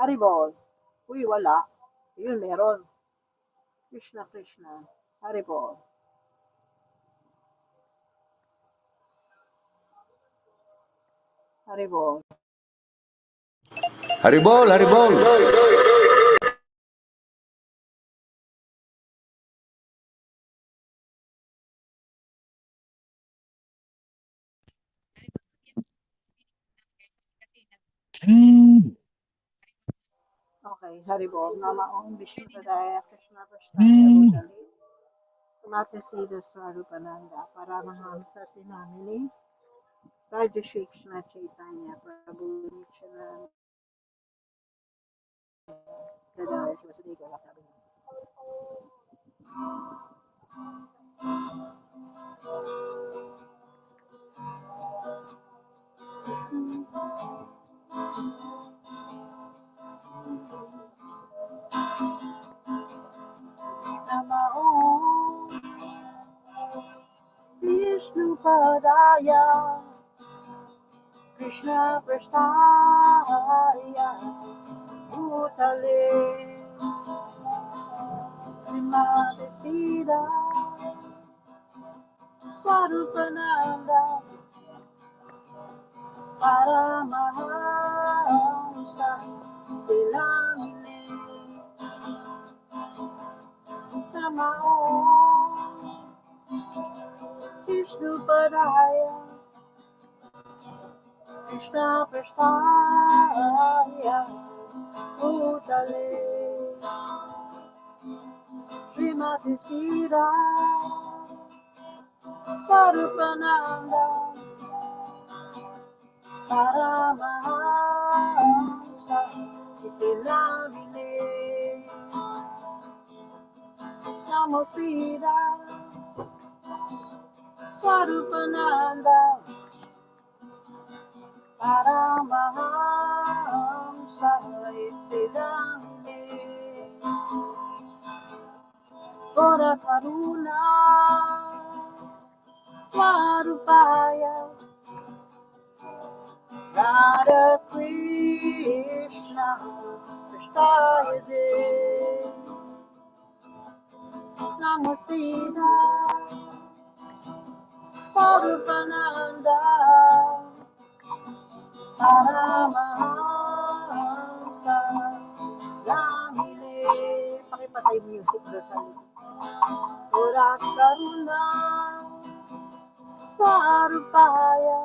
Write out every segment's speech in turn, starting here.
Haribol. Uy, wala. Yun, meron. Krishna, Krishna. Haribol. Haribol. Haribol, Haribol. Okay, Haribol. Nama Om Vishnu Padaya Krishna Prasthaya Bhutale. Natasida Swarupananda Paramahamsa Tinamini. Raja Shri Krishna Chaitanya Prabhu Nityananda Gadara Vasudeva Bhakti. Nama Om Vishnu Padaya Krishna Prasthaya Bhutale Srimad Sida Swarupananda Paramahamsa Tilamine Namao Vishnu Padaya Krishna Prasthaya Bhutale Srimati Sira Swarupananda Paramahamsa Tilamine Namo Sira Swarupananda Paramahamsa Tilamine Gora Karuna Swarupaya Radha Krishna Prasthaya Namasida Swarupananda Paramahamsa Lamine. Pakipatay music doon sa likod. Gora Karuna Swarupaya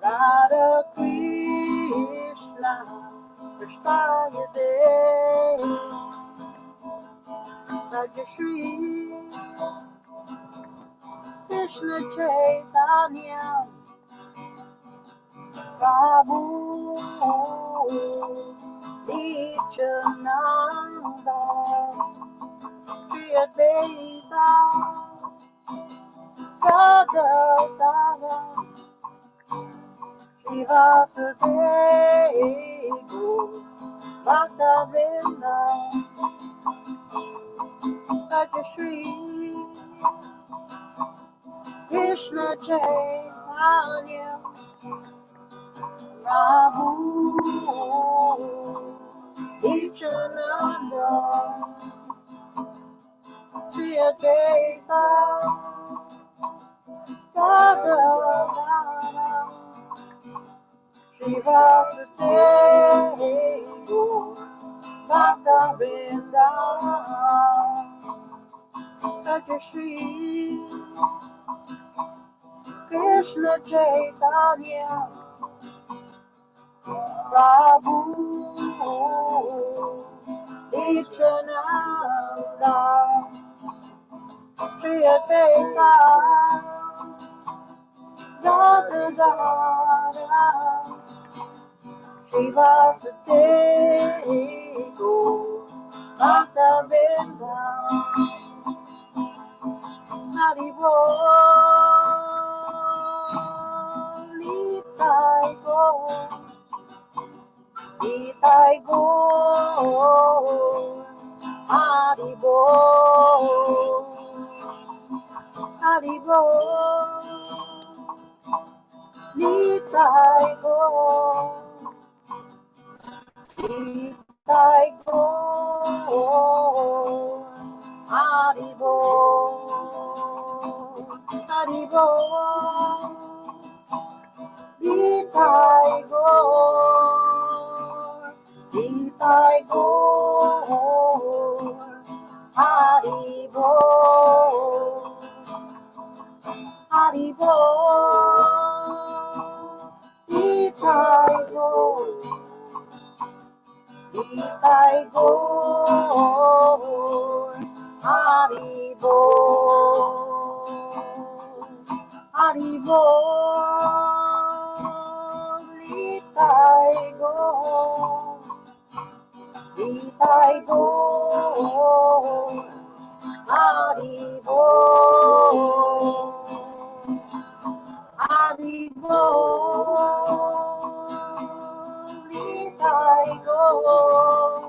Radha Krishna Prasthaya Raja Shri Krishna Chaitanya Prabhu Nityananda Shri Advaita Gadadara Shri Vasudeva Bhaktavinda Raja Shri Krishna Chaitanya Prabhu Nityananda Shri Advaita Gadadara Shri Vasudeva Bhaktavinda Raja Shri Krishna Chaitanya Prabhu Nityananda Shri Advaita Gadadara Shri Vasudeva Bhaktavinda Haribo Nitai Go Nitai Go Haribo Haribo Nitai Go Nitai Gaur, Hari Bol, Hari Bol, Nitai Gaur, Nitai Gaur, Hari Bol, Hari Bol, Nitai Gaur. Nitai Gaur, Hari Bol, Hari Bol, Nitai Gaur, Nitai Gaur, Hari Bol, Hari Bol, Nitai Gaur.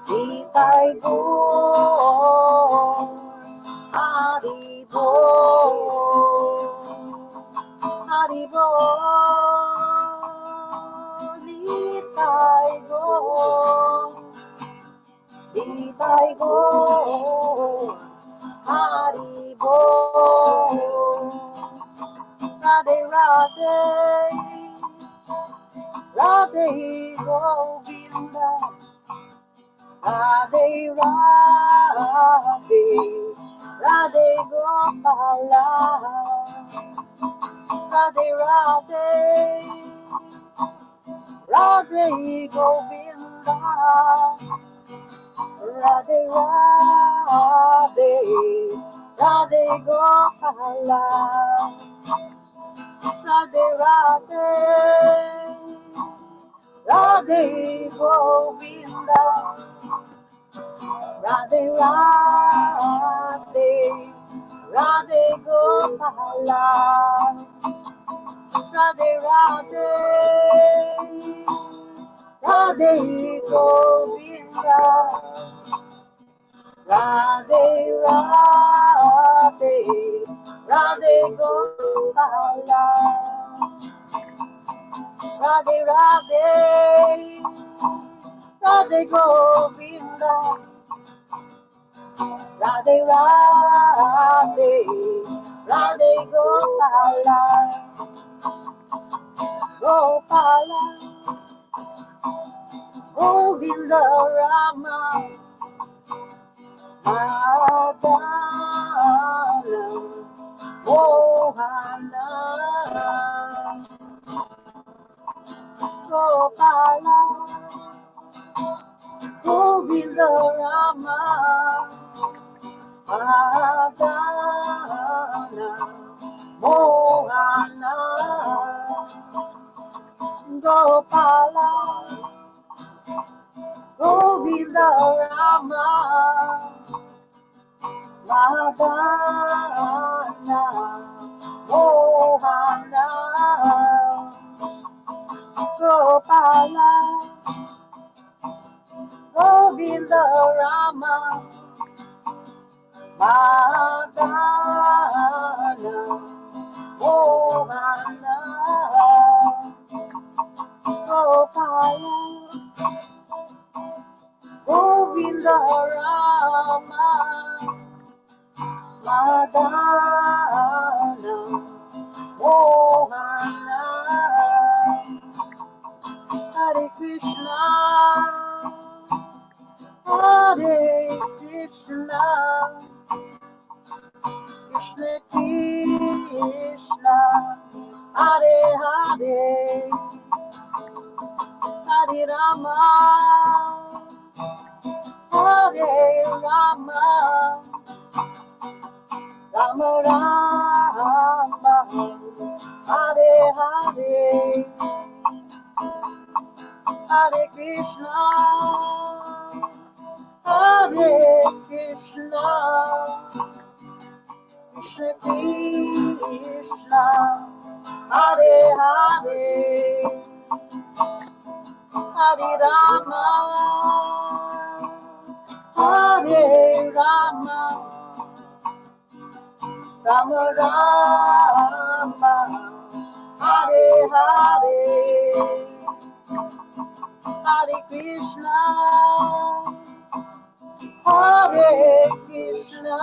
Nitai Gaur, Hari Bol, Hari Bol, Nitai Gaur, Nitai Gaur, Hari Bol, Radhe Radhe, Radhe Govinda. Radhe Radhe, Radhe Gopala, Radhe Radhe, Radhe Govinda, Radhe Radhe, Radhe Gopala, Radhe Radhe, Radhe Govinda. Radhe Radhe, Radhe Gopala, Radhe Radhe, Radhe Govinda, Radhe Radhe, Radhe Gopala, Radhe Radhe, Radhe Govinda. Radhe Radhe, Radhe Gopala, Gopala, Govinda Rama, Madana, Mohana, Gopala, Govinda Rama, Madana, Mohana, Gopala, Govinda Rama, Madana, Mohana, Gopala, Govinda Rama, Madana, Mohana, Gopala, Govinda Rama, Madana, Mohana. Hare Krishna, Hare Krishna, Krishna Krishna, Hare Hare, Hare Rama, Hare Rama, Rama Rama, Hare Hare, Hare Krishna, Hare Krishna, Krishna Krishna, Hare Hare, Hare Rama, Hare Rama, Rama Rama, Hare Hare, Hare Krishna, Hare Krishna,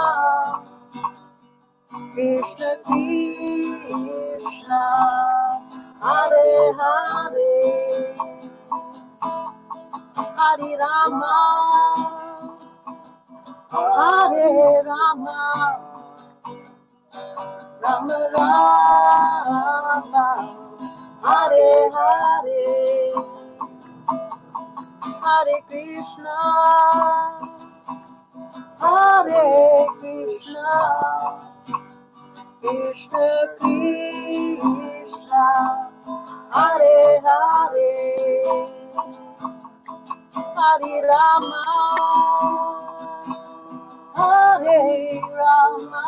Krishna Krishna, Hare Hare, Hare Rama, Hare Rama, Rama Rama, Hare Hare, Hare Krishna, Hare Krishna, Krishna Krishna, Hare Hare, Hare Rama, Hare Rama,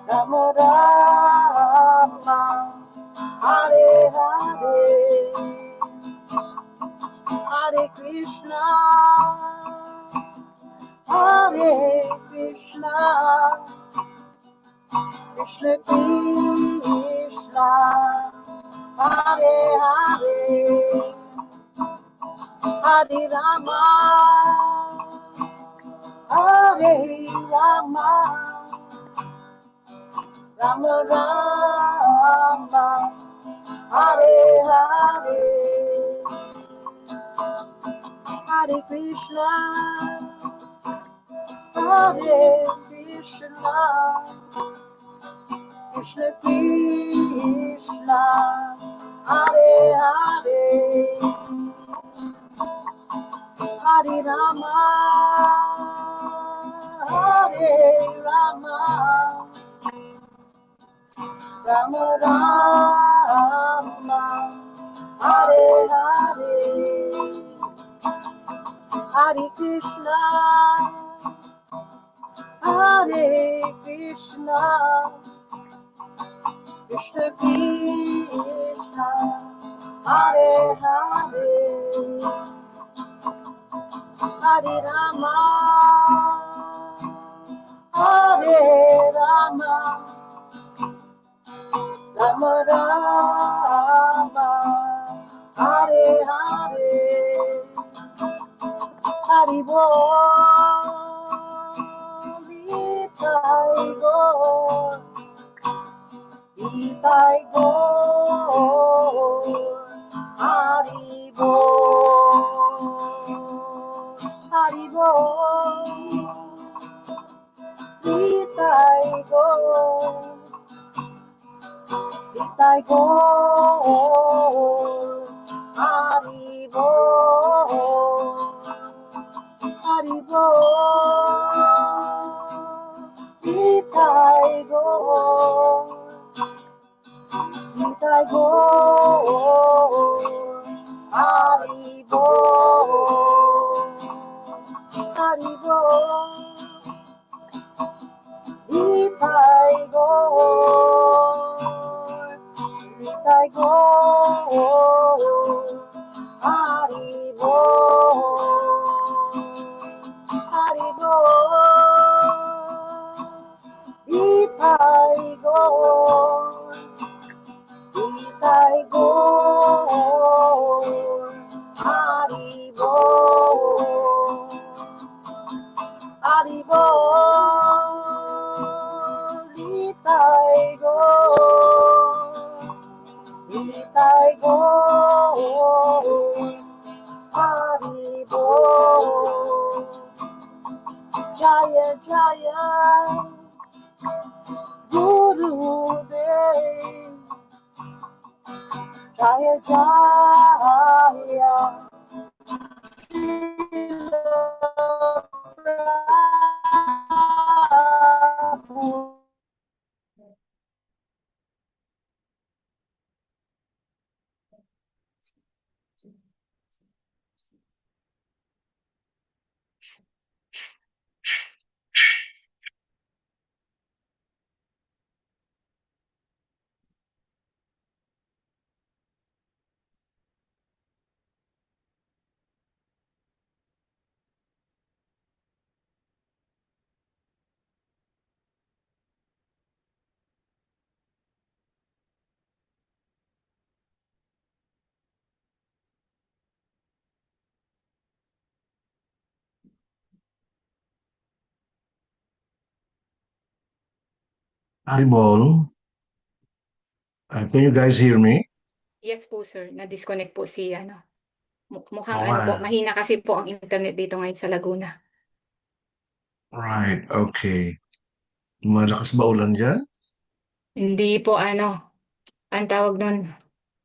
Rama Rama, Hare Hare, Hare Krishna, Hare Krishna, Krishna Krishna, Hare Hare, Hare Rama, Hare Rama, Rama Rama, Hare Hare, Hare Krishna, Hare Krishna, Krishna Krishna, Hare Hare, Hare Rama, Hare Rama, Rama Rama, Hare Hare, Hare Krishna, Hare Krishna, Krishna Krishna, Hare Hare, Hare Rama, Hare Rama, Rama Rama, Hare Hare, Hare Bol, Nitai Bol, Nitai Bol, Hare Bol, Hare Bol, Nitai Bol, Nitai Bol, Hare Bol, Hare Bol, Nitai Bol, Nitai Bol, Hare Bol, Hare Bol, Nitai Bol, Nitai Bol, Hare Bol, Hare Bol, Nitai Bol, Nitai Bol, Hare Bol, Hare Bol, Nitai Bol, Nitai Bol, Hare Bol, Jaya Jaya, Guru Dev, Jaya Jaya, Prabhu. Hi, Ball. Can you guys hear me? Yes po sir, na-disconnect po si mukhang Oo ano nga. po, mahina kasi po ang internet dito ngayon sa Laguna. Right, okay. Malakas ba ulan dyan? Hindi po ang tawag nun,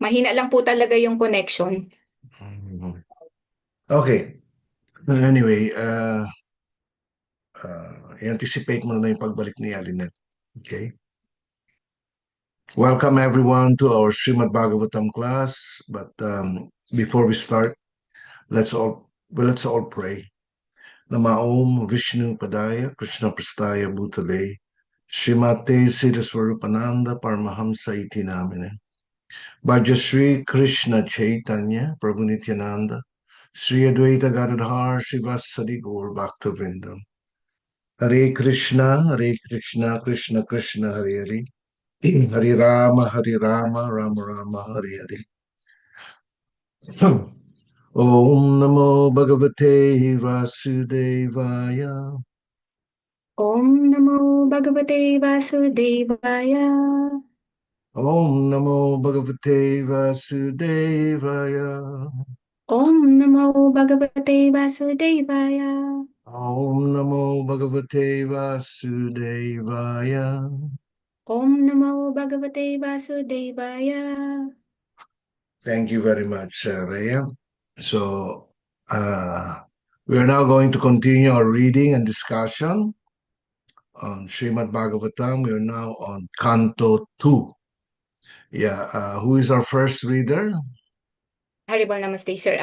mahina lang po talaga yung connection. Mhm. Okay. Anyway, i-anticipate mo na yung pagbalik ni Alinet. Okay? Welcome everyone to our Srimad Bhagavatam class. But before we start, let's all pray. Nama Om Vishnu Padaya Krishna Prastaya Bhutale Srimate Siddhaswarupananda Paramahamsa Iti Namine Bhaja Krishna Chaitanya Prabhu Nityananda Sri Advaita Gadadhar Srivasadi Gaur Bhaktivinoda Hare Krishna Krishna Krishna Hare Hare Hare Rama Rama Rama Hare Hare Om Namo Bhagavate Vasudevaya Om Namo Bhagavate Vasudevaya. Om Namo Bhagavate Vasudevaya Om Namo Bhagavate Vasudevaya. Om Namo Bhagavate Vasudevaya. Om Namo Bhagavate Vasudevaya. Thank you very much, Rhea. So, uh, we are now going to continue our reading and discussion on Srimad Bhagavatam. We are now on Canto 2. Yeah, who is our first reader? Haribol Namaste sir.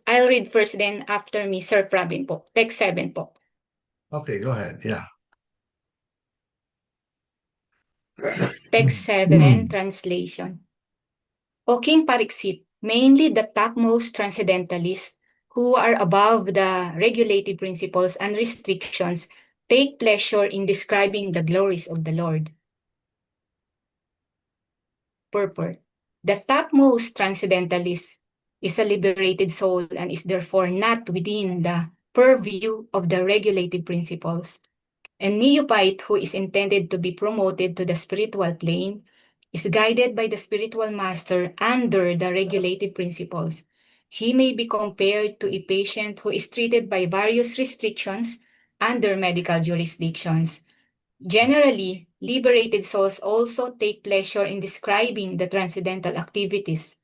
I'll read first, then after me Sir Pravin po. Text 7 po. Okay, go ahead. Yeah. Text 7 translation. O King Pariksit, mainly the topmost transcendentalists who are above the regulative principles and restrictions take pleasure in describing the glories of the Lord. Purport. The topmost transcendentalist is a liberated soul and is therefore not within the purview of the regulative principles. A neophyte who is intended to be promoted to the spiritual plane is guided by the spiritual master under the regulative principles. He may be compared to a patient who is treated by various restrictions under medical jurisdictions. Generally, liberated souls also take pleasure in describing the transcendental activities.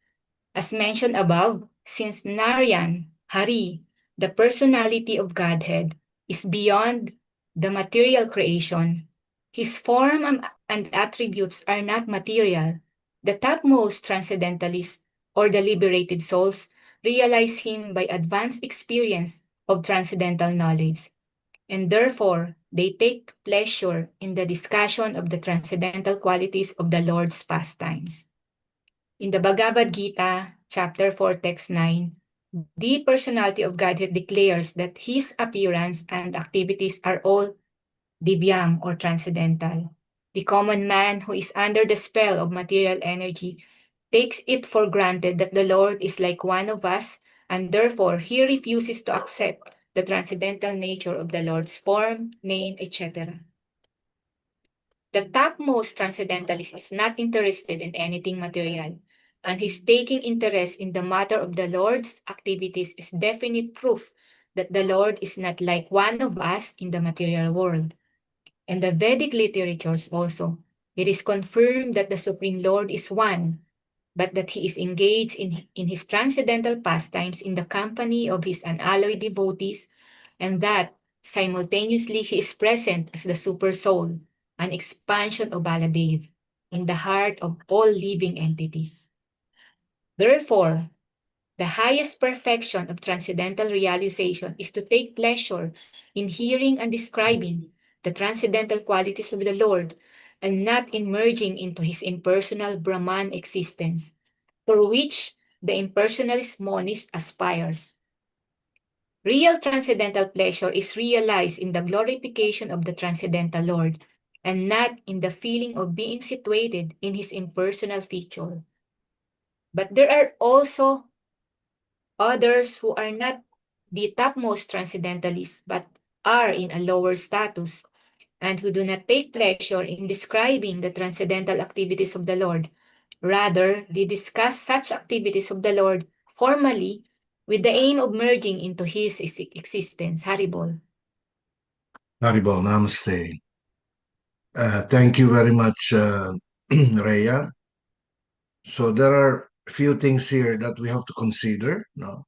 As mentioned above, since Narayan, Hari, the personality of Godhead, is beyond the material creation, his form and attributes are not material. The topmost transcendentalists, or the liberated souls, realize him by advanced experience of transcendental knowledge, and therefore they take pleasure in the discussion of the transcendental qualities of the Lord's pastimes. In the Bhagavad Gita, chapter 4, text 9, the personality of Godhead declares that his appearance and activities are all divyam or transcendental. The common man who is under the spell of material energy takes it for granted that the Lord is like one of us, and therefore he refuses to accept the transcendental nature of the Lord's form, name, etc. The topmost transcendentalist is not interested in anything material, and his taking interest in the matter of the Lord's activities is definite proof that the Lord is not like one of us in the material world. In the Vedic literatures also, it is confirmed that the Supreme Lord is one, but that he is engaged in his transcendental pastimes in the company of his unalloyed devotees, and that simultaneously he is present as the Super Soul, an expansion of Baladev, in the heart of all living entities. Therefore, the highest perfection of transcendental realization is to take pleasure in hearing and describing the transcendental qualities of the Lord, and not in merging into his impersonal Brahman existence, for which the impersonalist monist aspires. Real transcendental pleasure is realized in the glorification of the transcendental Lord, and not in the feeling of being situated in his impersonal feature. But there are also others who are not the topmost transcendentalists but are in a lower status. and who do not take pleasure in describing the transcendental activities of the Lord. Rather, they discuss such activities of the Lord formally with the aim of merging into His existence. Haribol. Haribol, namaste. Thank you very much, Rhea. So there are a few things here that we have to consider, no?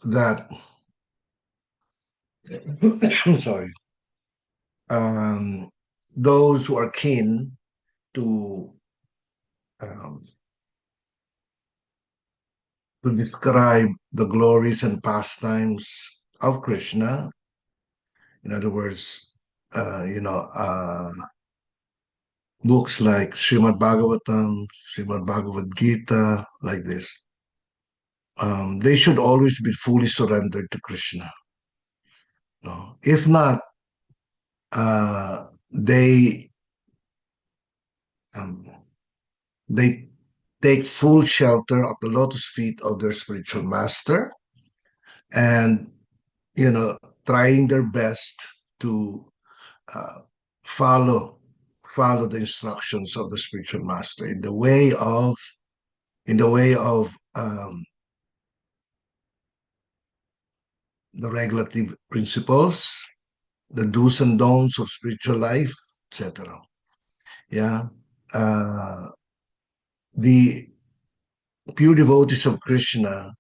That I'm sorry. Those who are keen to um, describe the glories and pastimes of Krishna. In other words, books like Srimad Bhagavatam, Srimad Bhagavad Gita, like this. They should always be fully surrendered to Krishna. No? If not, they um, they take full shelter of the lotus feet of their spiritual master, and trying their best to uh, follow the instructions of the spiritual master in the way of the regulative principles, the do's and don'ts of spiritual life, etc. Yeah, the pure devotees of Krishna,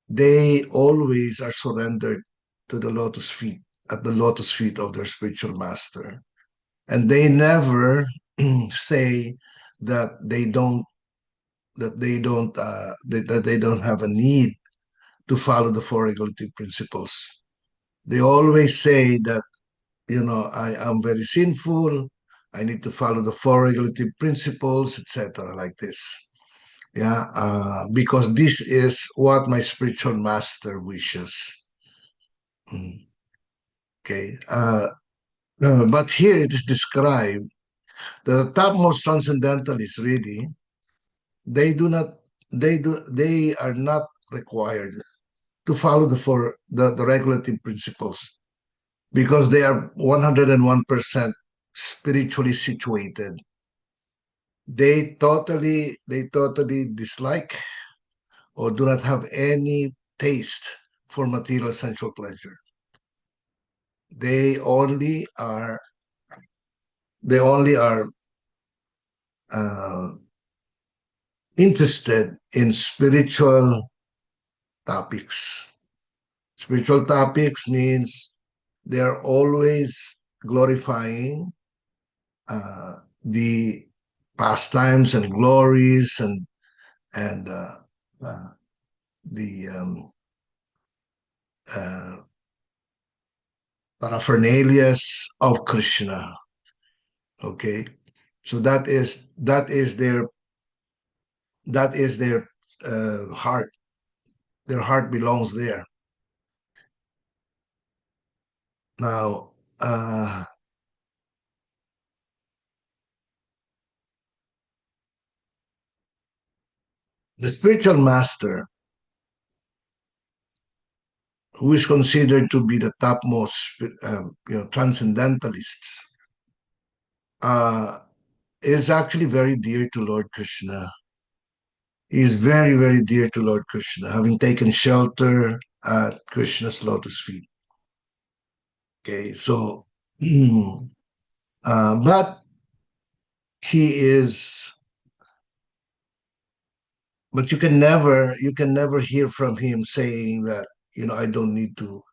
they always are surrendered to the lotus feet, at the lotus feet of their spiritual master, and they never say that they don't have a need to follow the four regulative principles. They always say that, I am very sinful, I need to follow the four regulative principles, etc., like this. Yeah, because this is what my spiritual master wishes. Okay, but here it is described that the topmost transcendentalists really, they are not required to follow the regulative principles, because they are 101% spiritually situated. They totally dislike or do not have any taste for material sensual pleasure. They only are uh, interested in spiritual topics. Spiritual topics means they are always glorifying the pastimes and glories and uh, the uh, paraphernalias of Krishna. Okay, so that is their heart. Their heart belongs there. Now, the spiritual master, who is considered to be the topmost, transcendentalists, uh, is actually very dear to Lord Krishna. He is very, very dear to Lord Krishna, having taken shelter at Krishna's lotus feet. Okay, so, but he is, but you can never hear from him saying that, I don't need to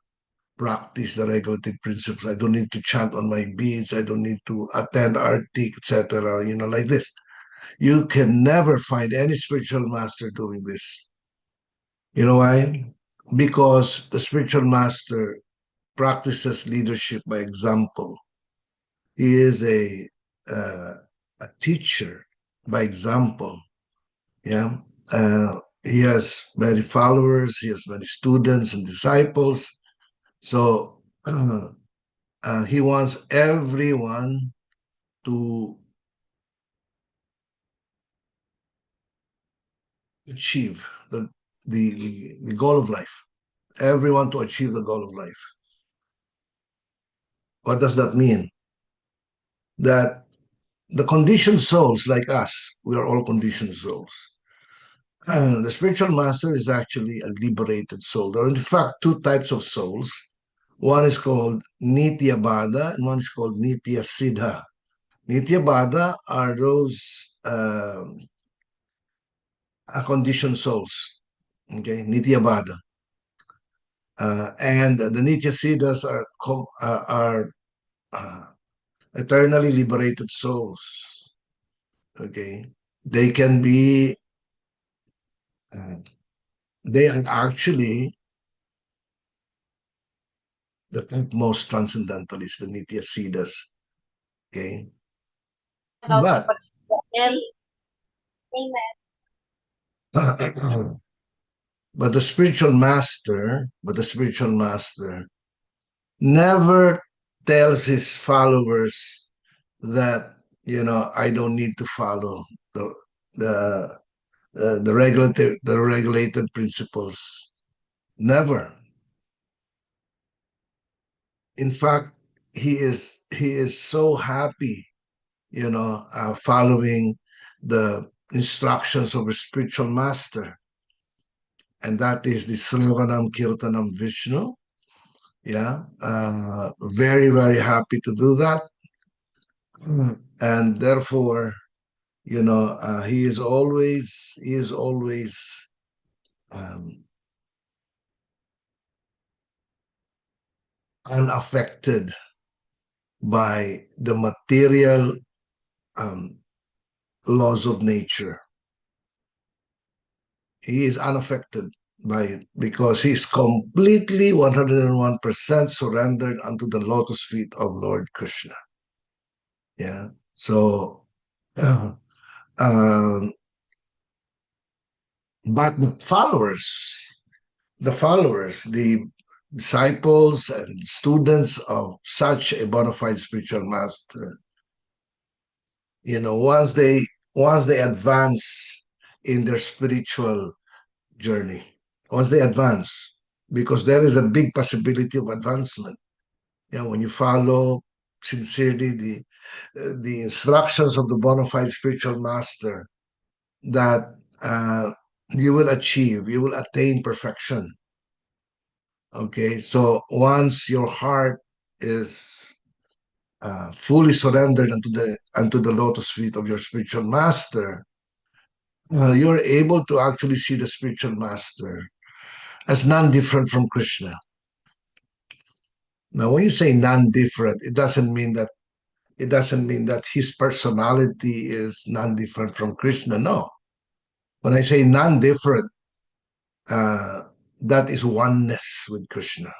practice the regulative principles. I don't need to chant on my beads. I don't need to attend artik, etc. Like this. You can never find any spiritual master doing this. You know why? Because the spiritual master practices leadership by example. He is uh, a teacher by example. Yeah. He has many followers. He has many students and disciples. So he wants everyone to achieve the goal of life. Everyone to achieve the goal of life. What does that mean? That the conditioned souls like us, we are all conditioned souls. The spiritual master is actually a liberated soul. There are, in fact, two types of souls. One is called Nitya Bada and one is called Nitya Siddha. Nitya Bada are those conditioned souls. Okay, Nitya Bada. And the Nitya Siddhas are eternally liberated souls. Okay, they can be, uh, they are actually the most transcendentalist, the Nitya Siddhas. Okay, but but the spiritual master never tells his followers that, I don't need to follow the the regulated principles. Never. In fact, he is so happy, following the instructions of a spiritual master, and that is the Sravanam Kirtanam Vishnu. Yeah, very very happy to do that. And therefore, he is always um, unaffected by the material um, laws of nature. He is unaffected by it because he is completely 101% surrendered unto the lotus feet of Lord Krishna. Yeah. So, uh, um, but the disciples and students of such a bona fide spiritual master, once they advance in their spiritual journey, once they advance, because there is a big possibility of advancement. When you follow sincerely the instructions of the bona fide spiritual master, that you will attain perfection. Okay, so once your heart is fully surrendered unto the lotus feet of your spiritual master, you're able to actually see the spiritual master as non-different from Krishna. Now, when you say non-different, it doesn't mean that his personality is non-different from Krishna. No. When I say non-different, uh, that is oneness with Krishna.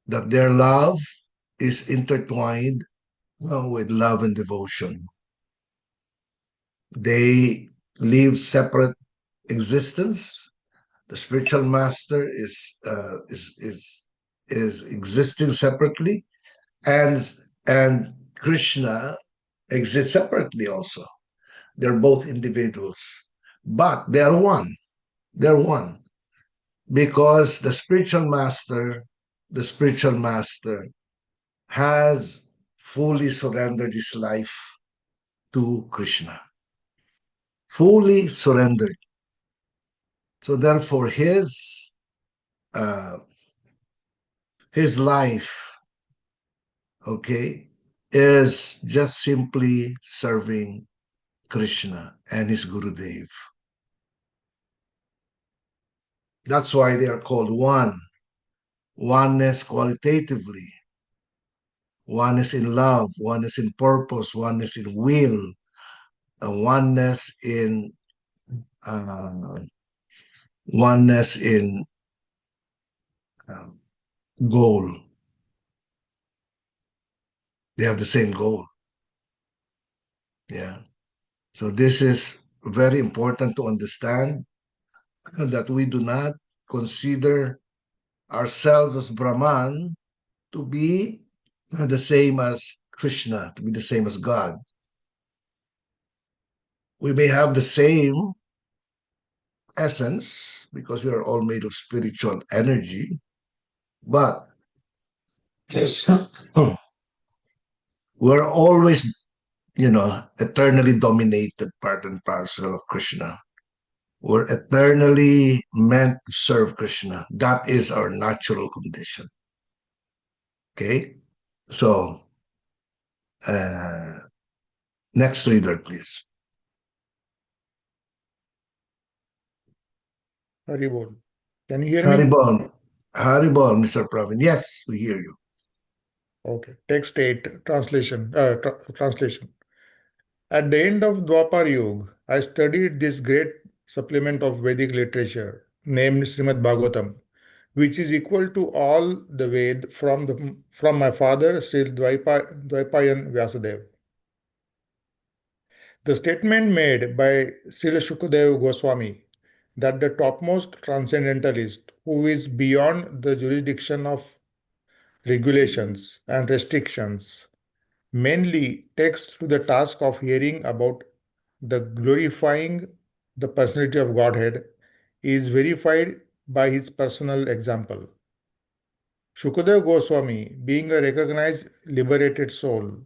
That their love is intertwined, with love and devotion. They live separate existence. The spiritual master is existing separately, and Krishna exists separately also. They're both individuals, but they are one. They're one because the spiritual master has fully surrendered his life to Krishna. Fully surrendered. So therefore, uh, his life, okay, is just simply serving Krishna and his Gurudev. That's why they are called one. Oneness qualitatively, oneness in love, oneness in purpose, oneness in will, oneness in uh, oneness in um, goal. They have the same goal. Yeah. So this is very important to understand, that we do not consider ourselves as Brahman to be the same as Krishna, to be the same as God. We may have the same essence because we are all made of spiritual energy, but Yes. We're always, eternally dominated part and parcel of Krishna. We're eternally meant to serve Krishna. That is our natural condition. Okay? So, uh, next reader, please. Haribol. Can you hear me? Haribol. Haribol, Mr. Pravin. Yes, we hear you. Okay. Text 8, translation. At the end of Dwapar Yuga, I studied this great supplement of Vedic literature named Srimad Bhagavatam, which is equal to all the Ved from my father, Sri Dvaipayan Vyasadeva. The statement made by Srila Shukadeva Goswami that the topmost transcendentalist, who is beyond the jurisdiction of regulations and restrictions, mainly takes to the task of hearing about the glorifying the personality of Godhead, is verified by his personal example. Shukadeva Goswami, being a recognized liberated soul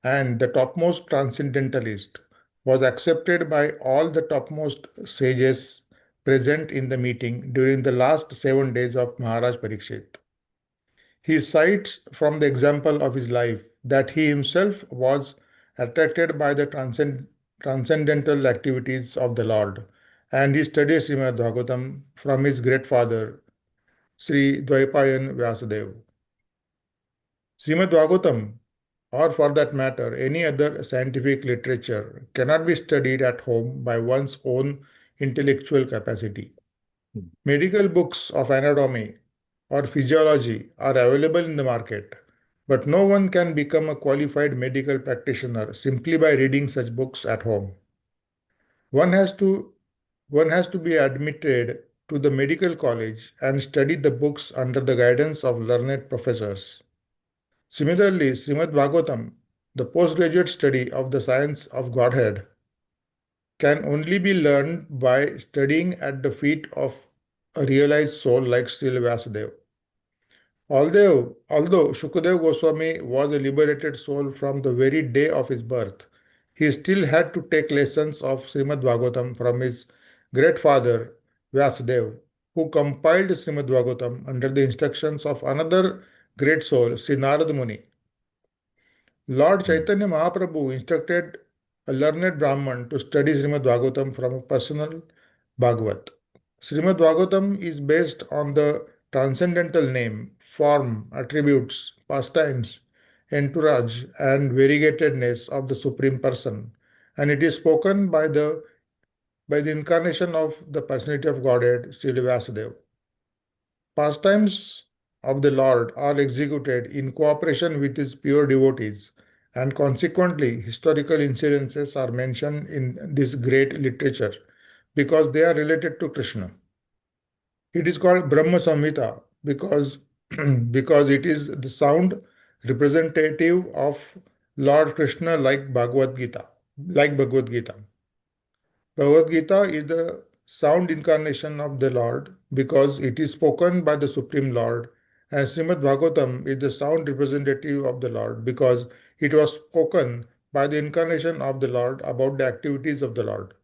and the topmost transcendentalist, was accepted by all the topmost sages present in the meeting during the last 7 days of Maharaj Parikshit. He cites from the example of his life that he himself was attracted by the transcendental activities of the Lord, and he studied Srimad Bhagavatam from his great father, Sri Dvaipayan Vyasadeva. Srimad Bhagavatam, or for that matter, any other scientific literature, cannot be studied at home by one's own intellectual capacity. Medical books of anatomy or physiology are available in the market, but no one can become a qualified medical practitioner simply by reading such books at home. One has to one has to be admitted to the medical college and study the books under the guidance of learned professors. Similarly, Srimad Bhagavatam, the postgraduate study of the science of Godhead, can only be learned by studying at the feet of a realized soul like Srila Vyasadeva. Although Shukadeva Goswami was a liberated soul from the very day of his birth, he still had to take lessons of Srimad Bhagavatam from his great father Vyasadeva, who compiled Srimad Bhagavatam under the instructions of another great soul, Sri Narada Muni. Lord Chaitanya Mahaprabhu instructed a learned Brahman to study Srimad Bhagavatam from a personal Bhagavat. Srimad Bhagavatam is based on the transcendental name, form, attributes, pastimes, entourage, and variegatedness of the Supreme Person, and it is spoken by the incarnation of the personality of Godhead, Sri Vyasadeva. Pastimes of the Lord are executed in cooperation with his pure devotees, and consequently, historical incidences are mentioned in this great literature because they are related to Krishna. It is called Brahma Samhita because, because it is the sound representative of Lord Krishna like Bhagavad Gita. Bhagavad Gita is the sound incarnation of the Lord because it is spoken by the Supreme Lord, and Srimad Bhagavatam is the sound representative of the Lord because it was spoken by the incarnation of the Lord about the activities of the Lord.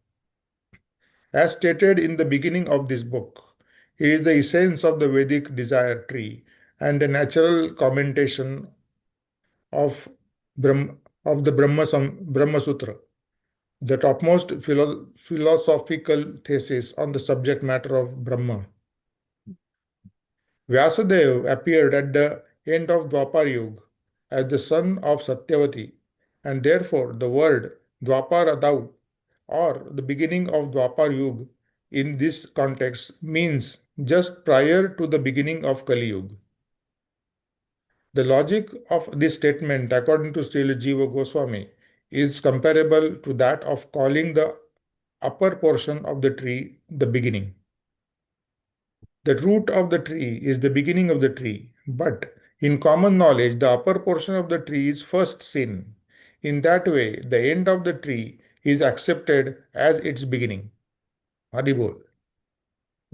As stated in the beginning of this book, it is the essence of the Vedic desire tree and a natural commentation of, of the Brahma Sutra, the topmost philosophical thesis on the subject matter of Brahma. Vyasadeva appeared at the end of Dwapar Yuga as the son of Satyavati, and therefore the word Dwapar or the beginning of Dwapar Yuga in this context means just prior to the beginning of Kali Yuga. The logic of this statement, according to Srila Jiva Goswami, is comparable to that of calling the upper portion of the tree the beginning. The root of the tree is the beginning of the tree, but in common knowledge, the upper portion of the tree is first seen. In that way, the end of the tree is accepted as its beginning. Haribol.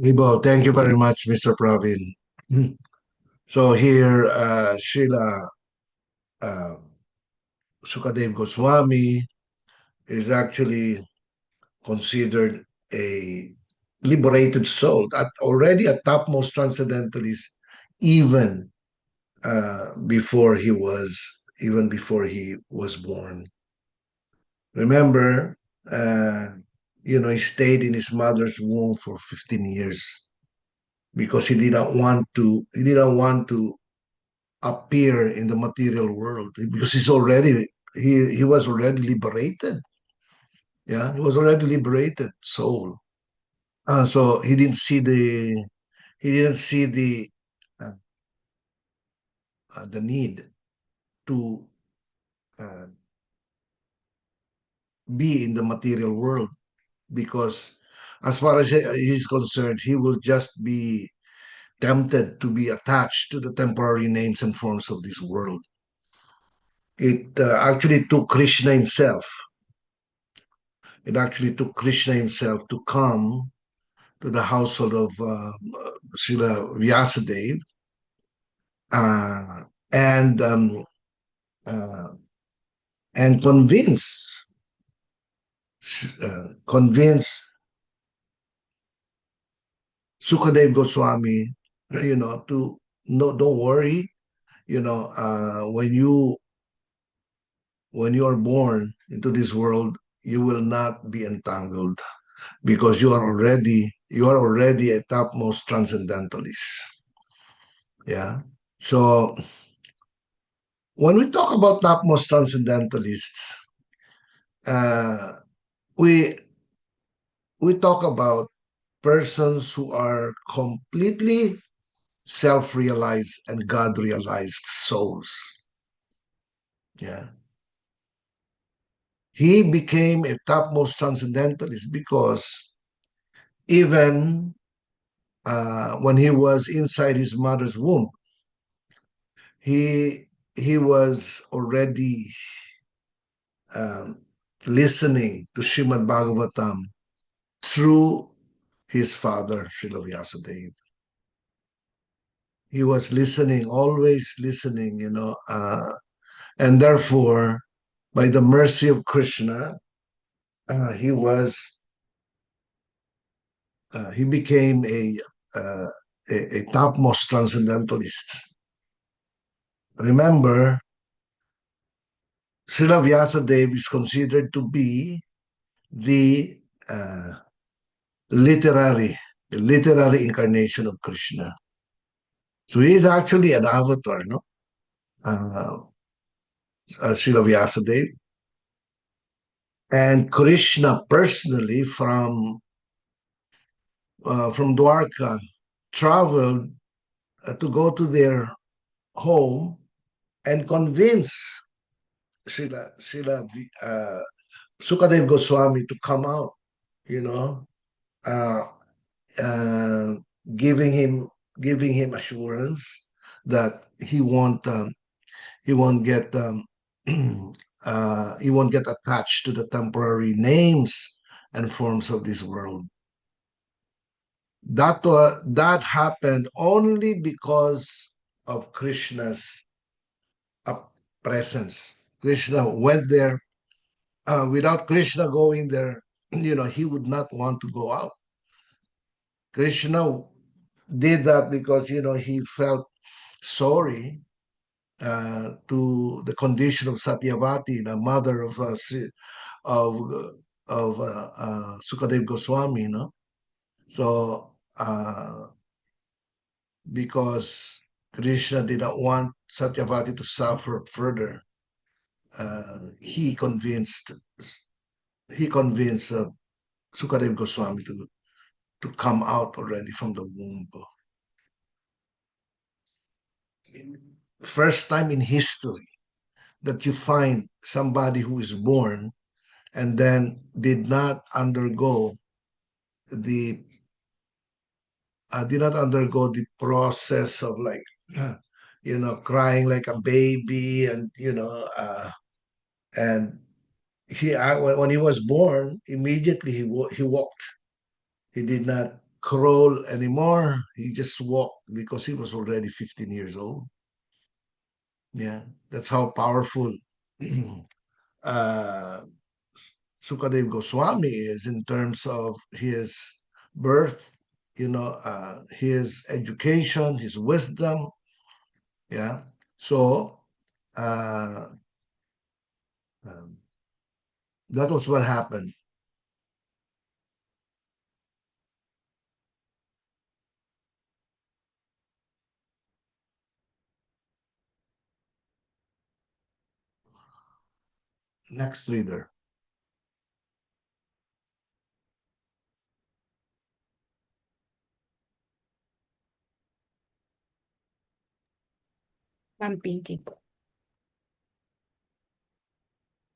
Haribol, thank you very much, Mr. Pravin. So here, Srila uh, Sukadev Goswami is actually considered a liberated soul, already a topmost transcendentalist, even even before he was born. Remember, uh, he stayed in his mother's womb for 15 years because he didn't want to appear in the material world because he was already liberated. Yeah, he was already liberated soul. So he didn't see uh, the need to uh, be in the material world because as far as he's concerned, he will just be tempted to be attached to the temporary names and forms of this world. It actually took Krishna himself. It actually took Krishna himself to come to the household of Srila Vyasadeva uh, and uh, and convince Sukadev Goswami, to no, don't worry, when you are born into this world, you will not be entangled because you are already a topmost transcendentalist. Yeah. So when we talk about topmost transcendentalists, uh, we we talk about persons who are completely self-realized and God-realized souls. Yeah. He became a topmost transcendentalist because even when he was inside his mother's womb, he he was already um, listening to Srimad Bhagavatam through his father, Srila Vyasadeva. He was listening, always listening, and therefore, by the mercy of Krishna, he was he became uh, a topmost transcendentalist. Remember, Srila Vyasadeva is considered to be the uh, literary literary incarnation of Krishna. So he is actually an avatar, no? Uh, Srila Vyasadeva. And Krishna personally from Dwarka traveled to go to their home and convince Srila Sukadev Goswami to come out, you know, uh, uh, giving him assurance that he won't get he won't get attached to the temporary names and forms of this world. That happened only because of Krishna's uh, presence. Krishna went there. Without Krishna going there, he would not want to go out. Krishna did that because he felt sorry to the condition of Satyavati, the mother of Sukadev Goswami, So because Krishna did not want Satyavati to suffer further, he convinced Sukadev Goswami to come out already from the womb. First time in history that you find somebody who is born and then the did not undergo the process of like crying like a baby and and when he was born immediately he walked. He did not crawl anymore. He just walked because he was already 15 years old. Yeah, that's how powerful uh, Sukadev Goswami is in terms of his birth, his education, his wisdom. Yeah. So uh, um, that was what happened. Next reader. Ma'am Pinky po.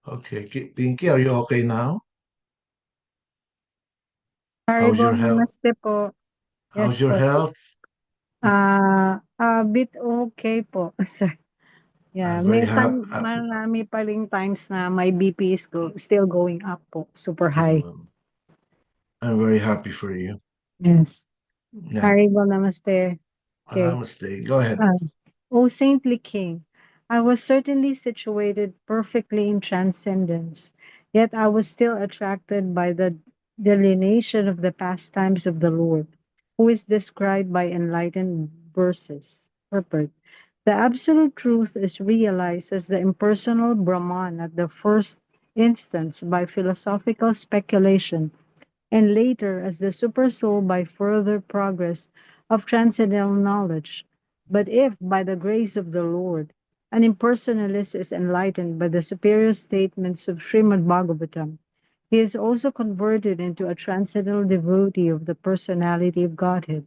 Okay, Pinky, are you okay now? How's Haribo, your health? namaste po. How's Yes your po. health? A bit okay po, sir. Yeah, I'm very happy. marami pa ring times na my BP is still going up po, super high. I'm very happy for you. Yes. Yeah. Haribo, namaste. Okay. Namaste. Go ahead. O saintly king, I was certainly situated perfectly in transcendence, yet I was still attracted by the delineation of the pastimes of the Lord, who is described by enlightened verses. Purport. The absolute truth is realized as the impersonal Brahman at the first instance by philosophical speculation, and later as the supersoul by further progress of transcendental knowledge. But if, by the grace of the Lord, an impersonalist is enlightened by the superior statements of Srimad Bhagavatam, he is also converted into a transcendental devotee of the personality of Godhead.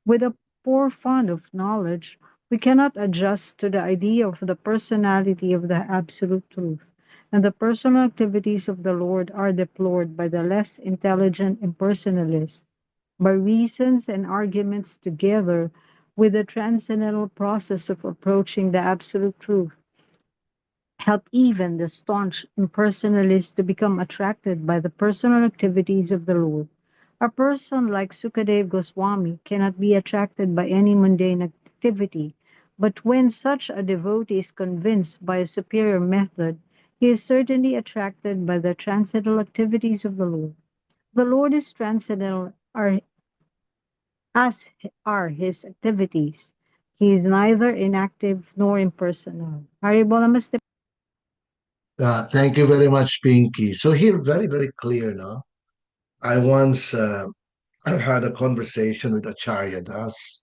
With a poor fund of knowledge, we cannot adjust to the idea of the personality of the absolute truth, and the personal activities of the Lord are deplored by the less intelligent impersonalists by reasons and arguments together with the transcendental process of approaching the absolute truth. Help even the staunch impersonalists to become attracted by the personal activities of the Lord. A person like Sukadev Goswami cannot be attracted by any mundane activity, but when such a devotee is convinced by a superior method, he is certainly attracted by the transcendental activities of the Lord. The Lord is transcendental as are his activities. He is neither inactive nor impersonal. Haribol, namaste. Thank you very much, Pinky. So here, very, very clear, no? I once had a conversation with Acharya Das,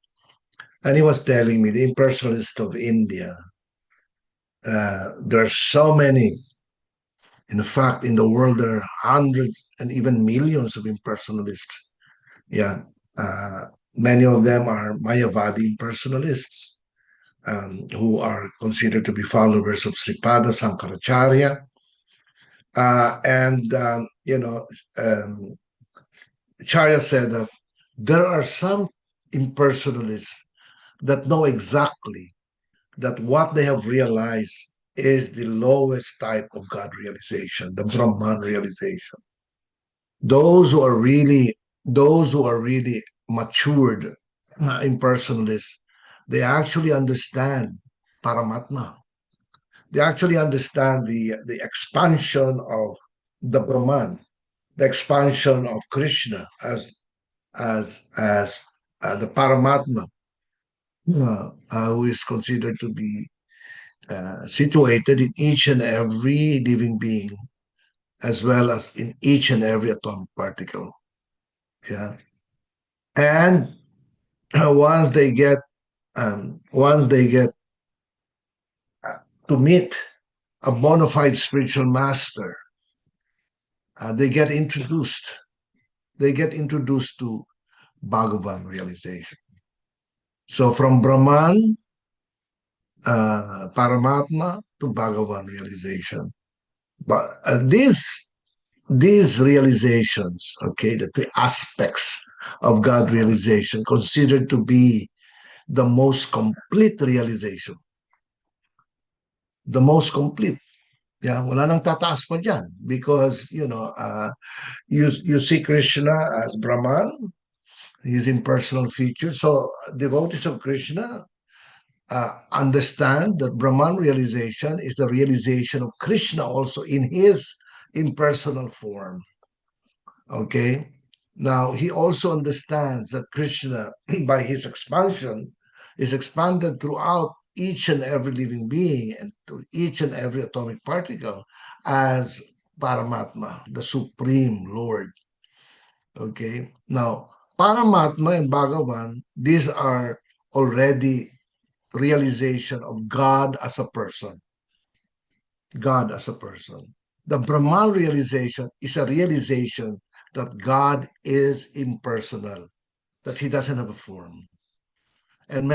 and he was telling me the impersonalists of India. There are so many. In fact, in the world, there are hundreds and even millions of impersonalists. Yeah. Many of them are Mayavadi impersonalists who are considered to be followers of Sripada Sankaracharya. Charya said that there are some impersonalists that know exactly that what they have realized is the lowest type of God realization, the Brahman realization. Those who are really matured impersonalists, they actually understand Paramatma. They actually understand the expansion of the Brahman, the expansion of Krishna as the Paramatma, who is considered to be situated in each and every living being, as well as in each and every atomic particle. Yeah, and once they get to meet a bona fide spiritual master, they get introduced. They get introduced to Bhagavan realization. So from Brahman, Paramatma to Bhagavan realization. But these realizations, okay, the three aspects of God realization, considered to be the most complete realization. The most complete. Yeah, wala nang tataas pa dyan because, you see Krishna as Brahman, his impersonal feature. So devotees of Krishna understand that Brahman realization is the realization of Krishna also in his impersonal form. Okay. Now he also understands that Krishna, by his expansion, is expanded throughout each and every living being and to each and every atomic particle as Paramatma, the Supreme Lord. Okay. Now, Paramatma and Bhagavan, these are already realization of God as a person. God as a person. The Brahman realization is a realization that God is impersonal, that he doesn't have a form. And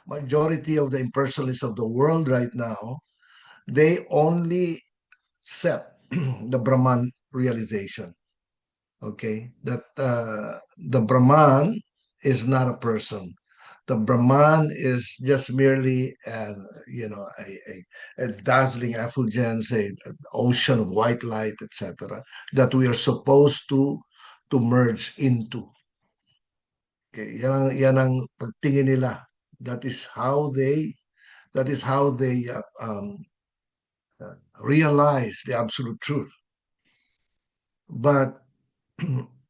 majority of the impersonalists of the world right now, they only accept the Brahman realization. Okay, that the Brahman is not a person. The Brahman is just merely a dazzling effulgence, an ocean of white light, etc., that we are supposed to merge into. Okay, yan ang pagtingin nila. That is how they realize the absolute truth. But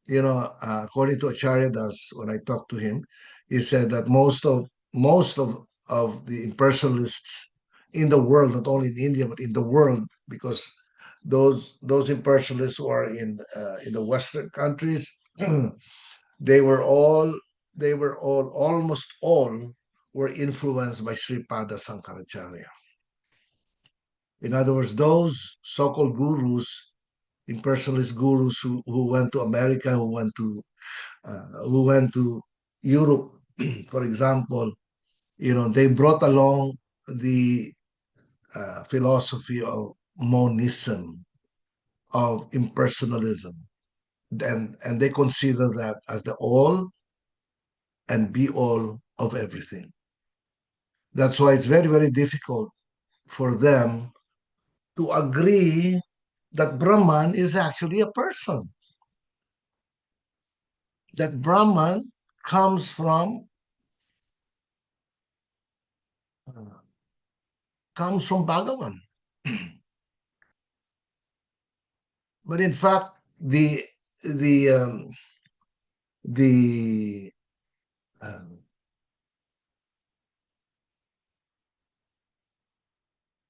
according to Acharya Das, when I talked to him, he said that most of the impersonalists in the world, not only in India but in the world, because those impersonalists who are in the Western countries, they were all almost all were influenced by Sripada Sankaracharya. In other words, those so-called gurus, impersonalist gurus who went to America, who went to Europe, for example, they brought along the philosophy of monism, of impersonalism, and they consider that as the all and be all of everything. That's why it's very, very difficult for them to agree that Brahman is actually a person. That Brahman comes from Bhagavan. But in fact, the the uh,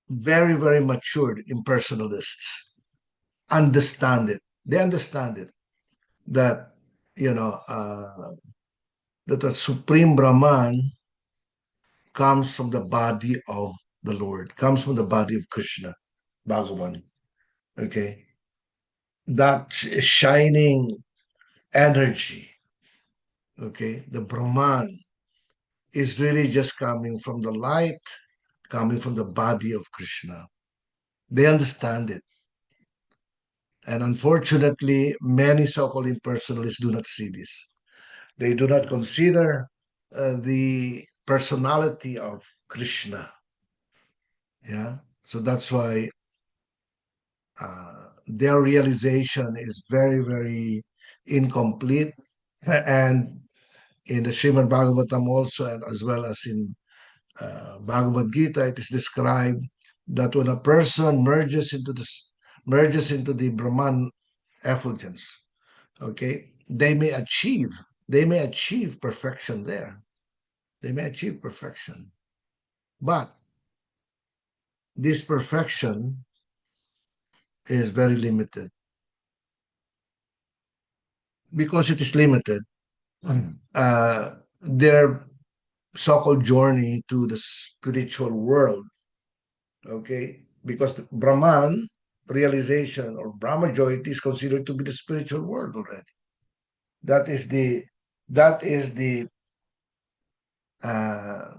very, very matured impersonalists understand it. They understand it that you know that the supreme Brahman comes from the body of the Lord, comes from the body of Krishna, Bhagavan. Okay, that shining energy. Okay, the Brahman is really just coming from the light, coming from the body of Krishna. They understand it. And unfortunately, many so-called impersonalists do not see this. They do not consider the personality of Krishna. Yeah. So that's why their realization is very, very incomplete. And in the Srimad Bhagavatam also, and as well as in Bhagavad Gita, it is described that when a person merges into the Brahman effulgence, okay, they may achieve perfection there. They may achieve perfection, but this perfection is very limited. Because it is limited, their so-called journey to the spiritual world, okay, because the Brahman realization or Brahmajyoति is considered to be the spiritual world already. That is the that is the uh,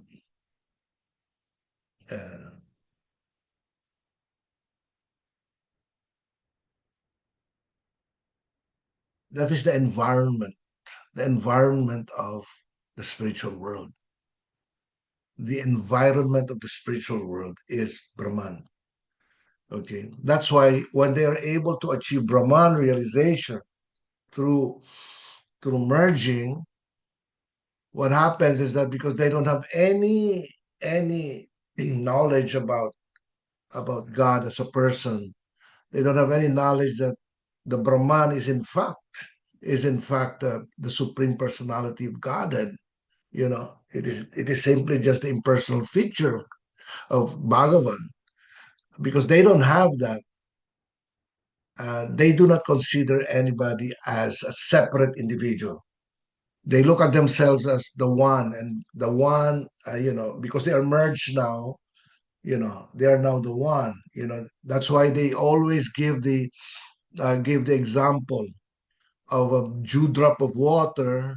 uh, that is the environment of the spiritual world. The environment of the spiritual world is Brahman. Okay, that's why when they are able to achieve Brahman realization through through merging, what happens is that because they don't have any knowledge about God as a person, they don't have any knowledge that the Brahman is in fact the supreme personality of Godhead. It is simply just the impersonal feature of Bhagavan. Because they don't have that, they do not consider anybody as a separate individual. They look at themselves as the one, and the one, because they are merged now. They are now the one. That's why they always give the example of a dewdrop of water.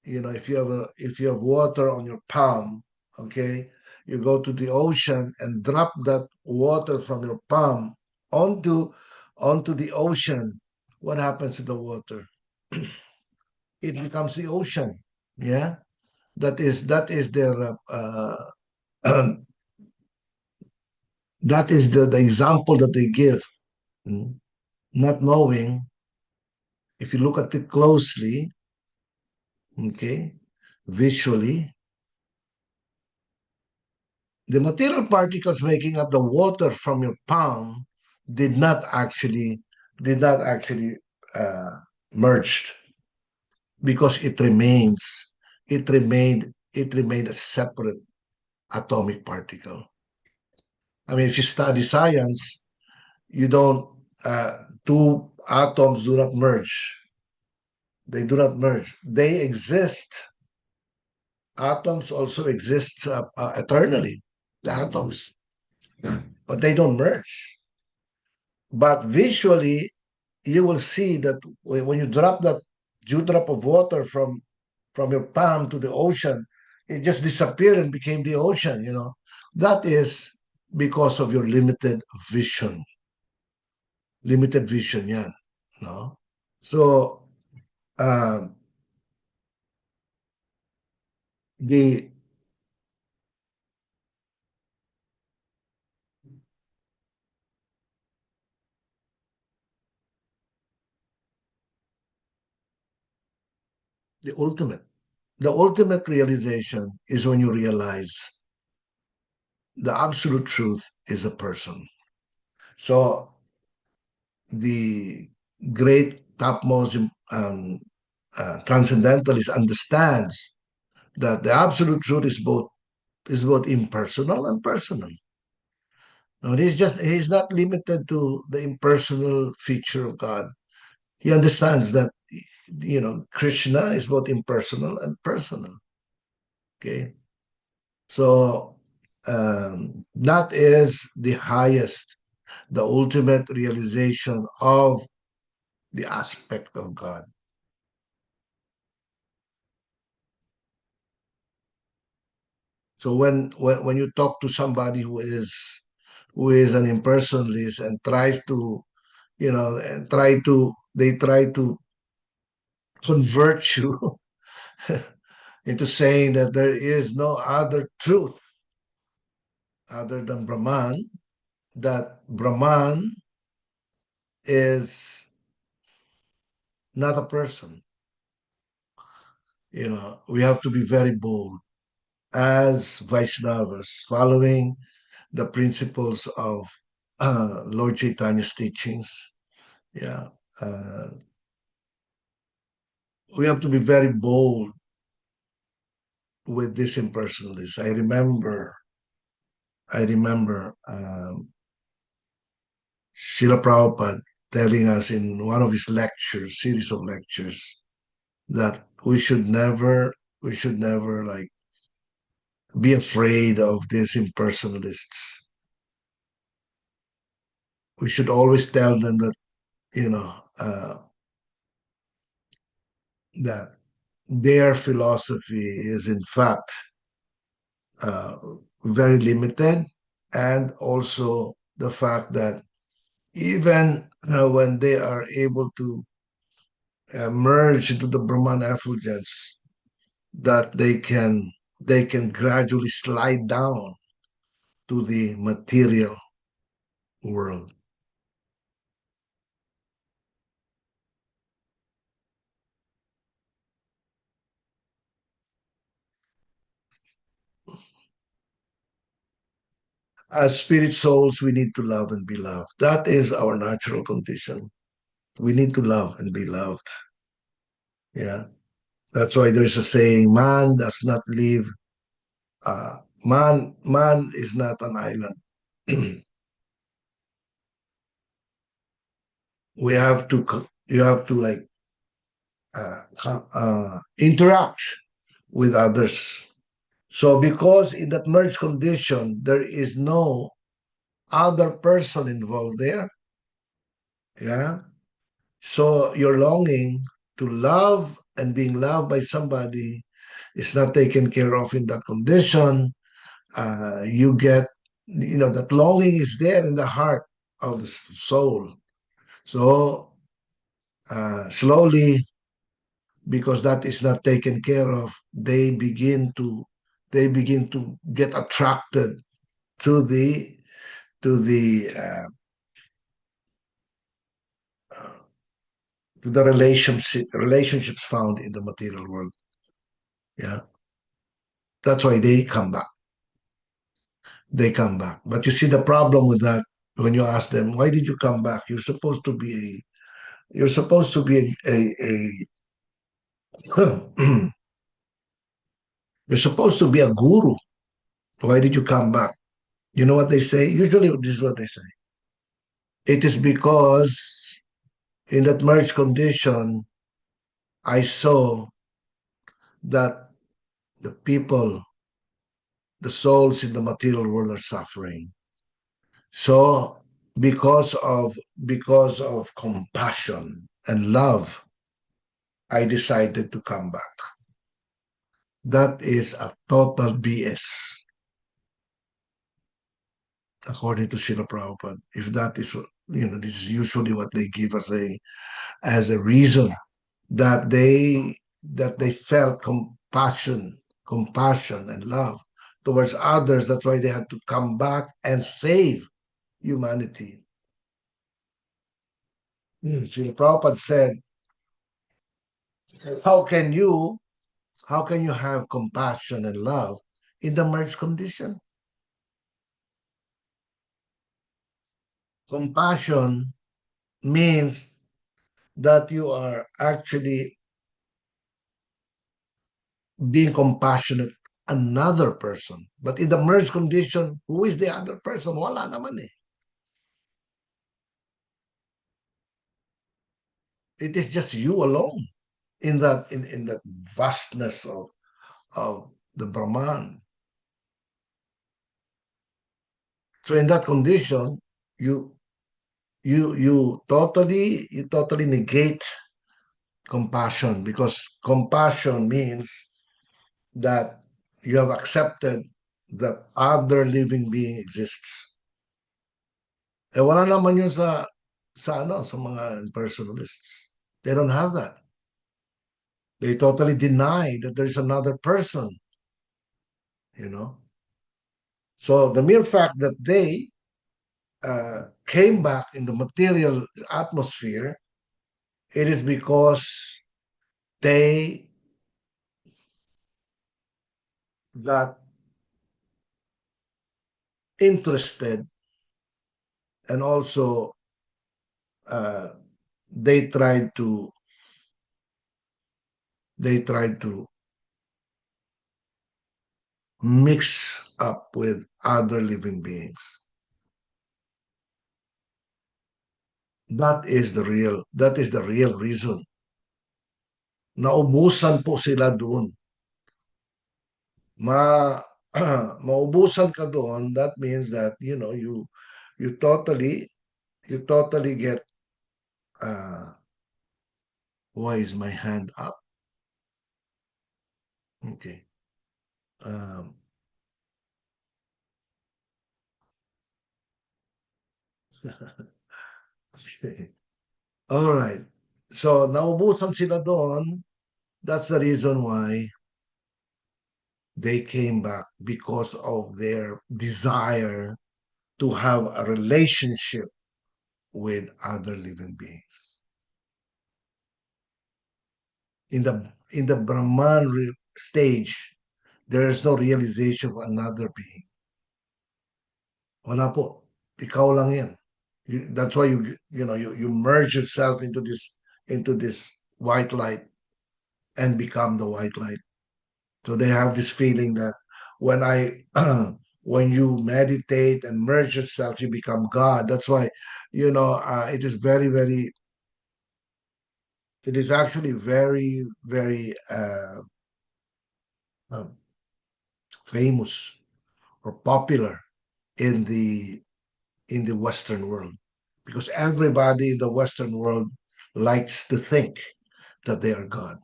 If you have water on your palm, okay, you go to the ocean and drop that water from your palm onto onto the ocean. What happens to the water? It becomes the ocean. Yeah, that is their that is the example that they give. Mm. Not knowing, if you look at it closely, okay, visually, the material particles making up the water from your palm did not actually did not actually uh, merged, because it remained a separate atomic particle. I mean, if you study science, you don't two atoms do not merge. They do not merge. They exist. Atoms also exist eternally. The atoms, but they don't merge. But visually, you will see that when you drop that dewdrop of water from your palm to the ocean, it just disappeared and became the ocean. That is because of your vision. Limited vision, yeah. No. So um, the the ultimate realization is when you realize the absolute truth is a person. So the great topmost transcendentalist understands that the absolute truth is both impersonal and personal. Now, he's not limited to the impersonal feature of God. He understands that Krishna is both impersonal and personal. Okay, so that is the highest, the ultimate realization of the aspect of God. So when you talk to somebody who is an impersonalist and tries to and they try to convert you into saying that there is no other truth other than Brahman, that Brahman is not a person. We have to be very bold as Vaishnavas, following the principles of Lord Chaitanya's teachings. Yeah, uh, we have to be very bold with this impersonalists. I remember Srila Prabhupada telling us in one of his series of lectures, that we should never like be afraid of these impersonalists. We should always tell them that you know that their philosophy is in fact uh, very limited, and also the fact that even when they are able to merge into the Brahman effulgence, that they can gradually slide down to the material world. As spirit souls, we need to love and be loved. That is our natural condition. We need to love and be loved. Yeah. That's why there's a saying, man does not live, man is not an island. You have to like interact with others. So because in that merge condition, there is no other person involved there. Yeah. So your longing to love and being loved by somebody is not taken care of in that condition. You get, that longing is there in the heart of the soul. So slowly, because that is not taken care of, they begin to get attracted to the to the uh, uh, to the relationships found in the material world. Yeah, that's why they come back. They come back. But you see the problem with that when you ask them, why did you come back? You're supposed to be you're supposed to be a guru. Why did you come back? You know what they say? Usually this is what they say. It is because in that merge condition, I saw that the people, the souls in the material world are suffering. So because of compassion and love, I decided to come back. That is a total BS, according to Srila Prabhupada. If that is this is usually what they give as a reason that they felt compassion and love towards others. That's why they had to come back and save humanity. Srila Prabhupada said, how can you have compassion and love in the merged condition? Compassion means that you are actually being compassionate another person. But in the merged condition, who is the other person? Wala naman eh. It is just you alone in that vastness of the Brahman. So in that condition, you you totally negate compassion, because compassion means that you have accepted that other living being exists. Wala naman yun sa mga impersonalists. They don't have that. They totally deny that there's another person, you know. So the mere fact that they came back in the material atmosphere, it is because they got interested, and also uh, they tried to they tried to mix up with other living beings. That is the real reason. Naubusan po sila doon. Ma Maubusan ka doon, that means that you totally get why is my hand up? Okay. Um, okay. All right. So naubusan sila doon. That's the reason why they came back, because of their desire to have a relationship with other living beings. In the Brahman stage, there is no realization of another being. Wala po. Ikaw lang yan. That's why you merge yourself into this white light and become the white light. So they have this feeling that when I when you meditate and merge yourself, you become God. That's why it is it is actually very uh, famous or popular in the Western world because everybody in the Western world likes to think that they are God.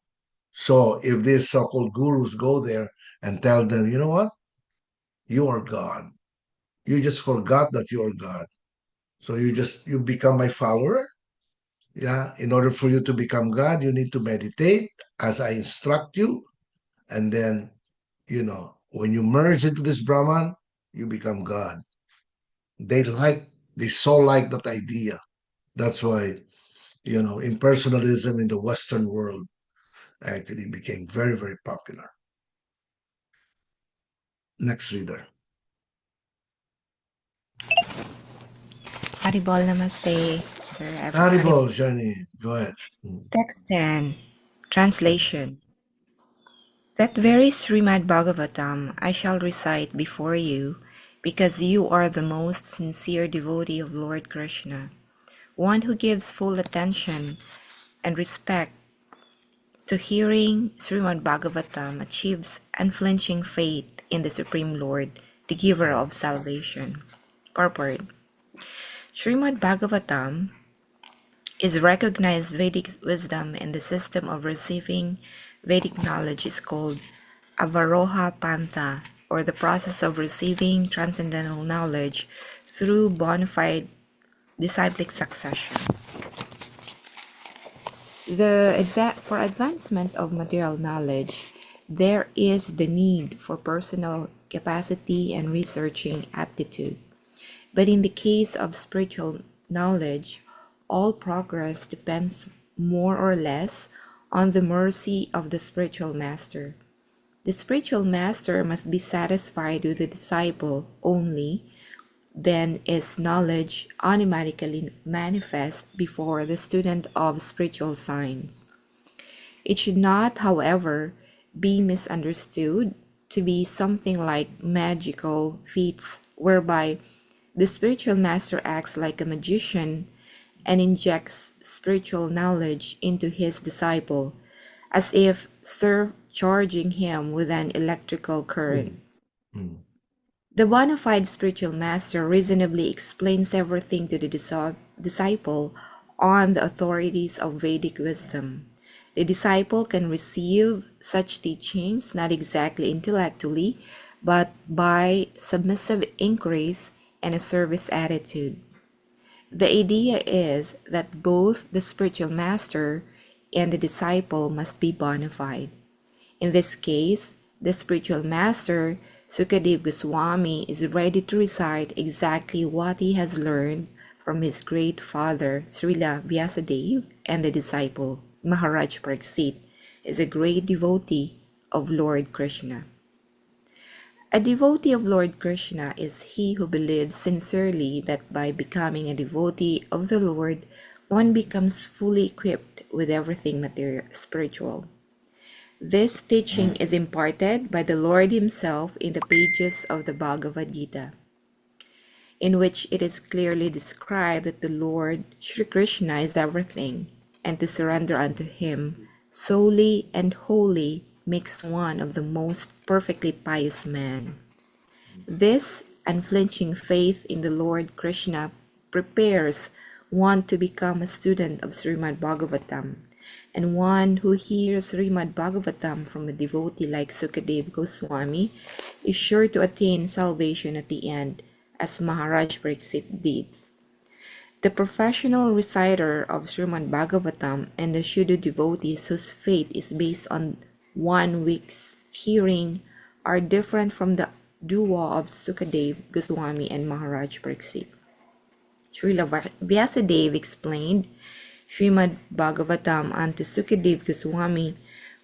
So if these so-called gurus go there and tell them, you know what, you are God. You just forgot that you are God. So you become my follower. Yeah. In order for you to become God, you need to meditate as I instruct you. And then, when you merge into this Brahman, you become God. They so like that idea. That's why, impersonalism in the Western world actually became very popular. Next reader. Haribol Namaste, Sir Haribol, Johnny, go ahead. Text 10. Translation. That very Srimad Bhagavatam I shall recite before you, because you are the most sincere devotee of Lord Krishna, one who gives full attention and respect to hearing Srimad Bhagavatam achieves unflinching faith in the Supreme Lord, the giver of salvation. Purport. Srimad Bhagavatam is recognized Vedic wisdom, and the system of receiving Vedic knowledge is called Avaroha Pantha, or the process of receiving transcendental knowledge through bona fide disciplic succession. For advancement of material knowledge, there is the need for personal capacity and researching aptitude. But in the case of spiritual knowledge, all progress depends more or less on the mercy of the spiritual master. The spiritual master must be satisfied with the disciple only, then is knowledge automatically manifest before the student of spiritual science. It should not, however, be misunderstood to be something like magical feats whereby the spiritual master acts like a magician and injects spiritual knowledge into his disciple, as if surcharging him with an electrical current. Mm. The bona fide spiritual master reasonably explains everything to the disciple on the authorities of Vedic wisdom. The disciple can receive such teachings not exactly intellectually, but by submissive inquiries and a service attitude. The idea is that both the spiritual master and the disciple must be bona fide. In this case, the spiritual master, Sukadev Goswami, is ready to recite exactly what he has learned from his great father, Srila Vyasadeva, and the disciple, Maharaj Pariksit, is a great devotee of Lord Krishna. A devotee of Lord Krishna is he who believes sincerely that by becoming a devotee of the Lord, one becomes fully equipped with everything material, spiritual. This teaching is imparted by the Lord Himself in the pages of the Bhagavad Gita, in which it is clearly described that the Lord Sri Krishna is everything, and to surrender unto Him solely and wholly makes one of the most perfectly pious men. This unflinching faith in the Lord Krishna prepares one to become a student of Srimad Bhagavatam, and one who hears Srimad Bhagavatam from a devotee like Sukadev Goswami is sure to attain salvation at the end, as Maharaj Pariksit did. The professional reciter of Srimad Bhagavatam and the Shuddha devotees whose faith is based on 1 week's hearing are different from the duo of Sukadev Goswami and Maharaj Pariksit. Srila Vyasadeva explained Srimad Bhagavatam unto Sukadev Goswami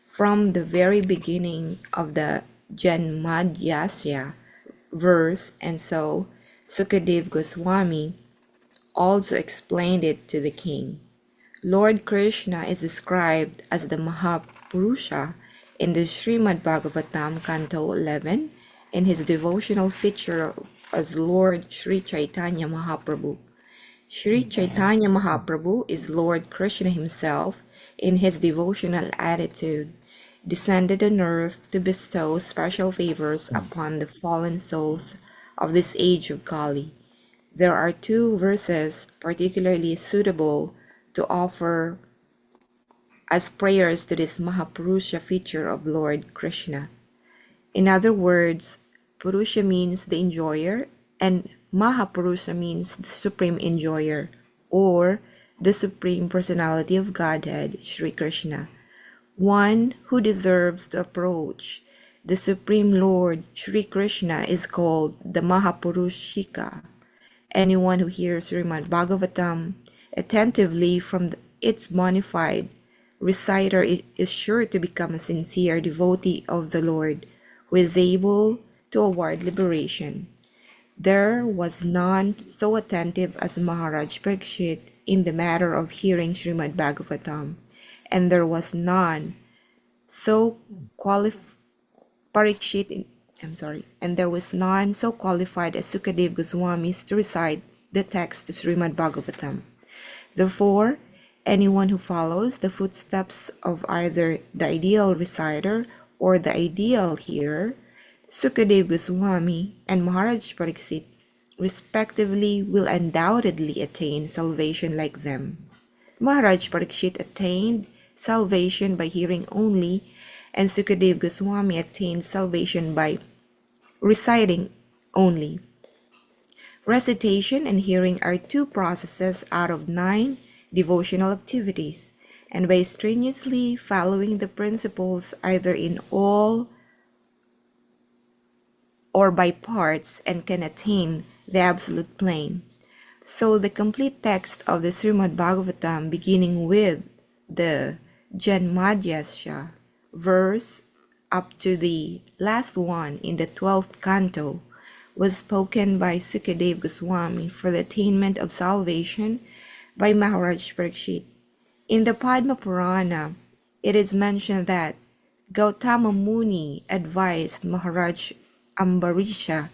from the very beginning of the Janmadhyasya verse, and so Sukadev Goswami also explained it to the king. Lord Krishna is described as the Mahapurusha in the Srimad Bhagavatam, Canto 11, in his devotional feature as Lord Sri Chaitanya Mahaprabhu. Sri Chaitanya Mahaprabhu is Lord Krishna himself in his devotional attitude, descended on earth to bestow special favors upon the fallen souls of this age of Kali. There are two verses particularly suitable to offer as prayers to this Mahapurusha feature of Lord Krishna. In other words, Purusha means the enjoyer, and Mahapurusha means the supreme enjoyer, or the supreme personality of Godhead, Sri Krishna, one who deserves to approach the Supreme Lord Sri Krishna is called the Mahapurushika. Anyone who hears Srimad Bhagavatam attentively from its bona fide reciter is sure to become a sincere devotee of the Lord, who is able to award liberation. There was none so attentive as Maharaj Parikshit in the matter of hearing Srimad Bhagavatam, and there was none so and there was none so qualified as Sukadev Goswami to recite the text to Srimad Bhagavatam. Therefore, anyone who follows the footsteps of either the ideal reciter or the ideal hearer, Sukadev Goswami and Maharaj Pariksit, respectively, will undoubtedly attain salvation like them. Maharaj Pariksit attained salvation by hearing only, and Sukadev Goswami attained salvation by reciting only. Recitation and hearing are two processes out of 9 devotional activities, and by strenuously following the principles either in all or by parts and can attain the absolute plane. So the complete text of the Srimad Bhagavatam, beginning with the Janmadhyasya verse up to the last one in the 12th canto, was spoken by Sukadev Goswami for the attainment of salvation by Maharaj Parikshit. In the Padma Purana, it is mentioned that Gautama Muni advised Maharaj Ambarisha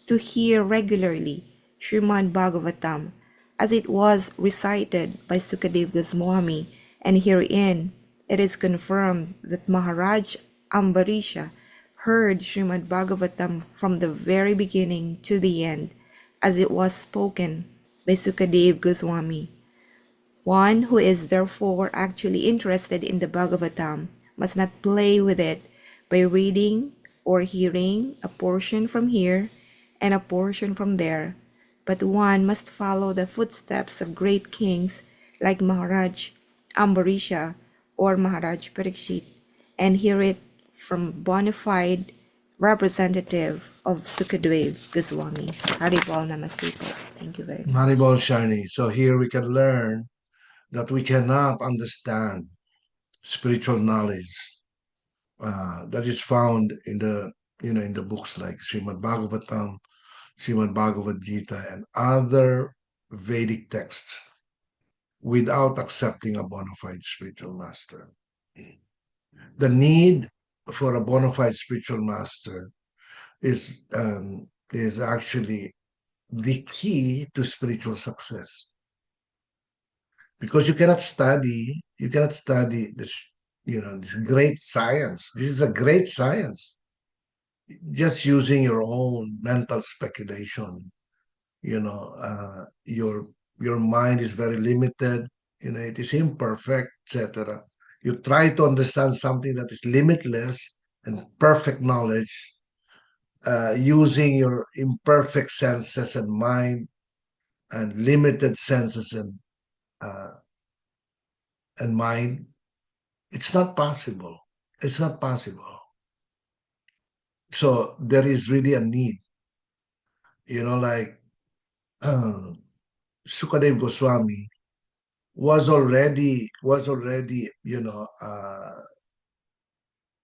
to hear regularly Srimad Bhagavatam as it was recited by Sukadev Goswami, and herein it is confirmed that Maharaj Ambarisha heard Srimad Bhagavatam from the very beginning to the end as it was spoken by Sukadev Goswami. One who is therefore actually interested in the Bhagavatam must not play with it by reading or hearing a portion from here and a portion from there, but one must follow the footsteps of great kings like Maharaj Ambarisha or Maharaj Parikshit and hear it from bona fide representative of Sukadev Goswami. Haribol Namaste po. Thank you very much. Maribol Shani. So here we can learn that we cannot understand spiritual knowledge that is found in the books like Srimad Bhagavatam, Srimad Bhagavad Gita, and other Vedic texts without accepting a bona fide spiritual master. The need for a bona fide spiritual master is actually the key to spiritual success, because you cannot study this great science. This is a great science just using your own mental speculation. Your mind is very limited, it is imperfect, etc. You try to understand something that is limitless and perfect knowledge using your imperfect senses and mind and limited senses uh, and mind. It's not possible. It's not possible. So there is really a need, like Sukadev Goswami was already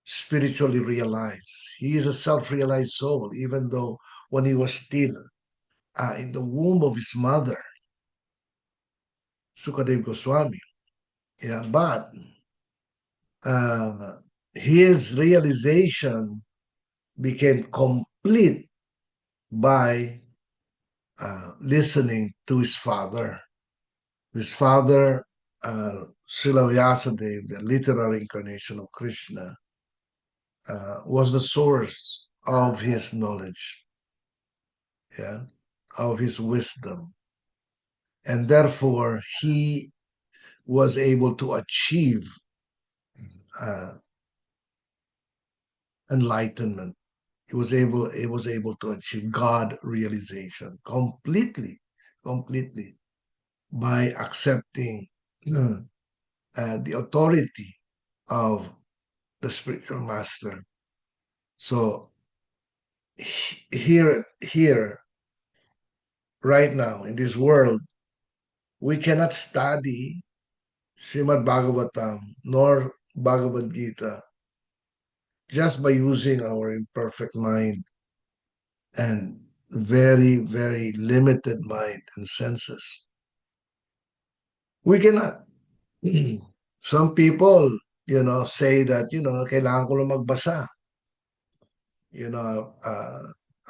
spiritually realized. He is a self-realized soul, even though when he was still in the womb of his mother, Sukadev Goswami. Yeah, but his realization became complete by listening to his father. His father, Srila Vyasadeva, the literary incarnation of Krishna, was the source of his knowledge, yeah, of his wisdom. And therefore, he was able to achieve uh, enlightenment. He was able to achieve God realization completely by accepting the authority of the spiritual master. So here, right now in this world, we cannot study Srimad Bhagavatam nor Bhagavad Gita just by using our imperfect mind and very, very limited mind and senses. We cannot. Some people, say that, kailangan ko lang magbasa.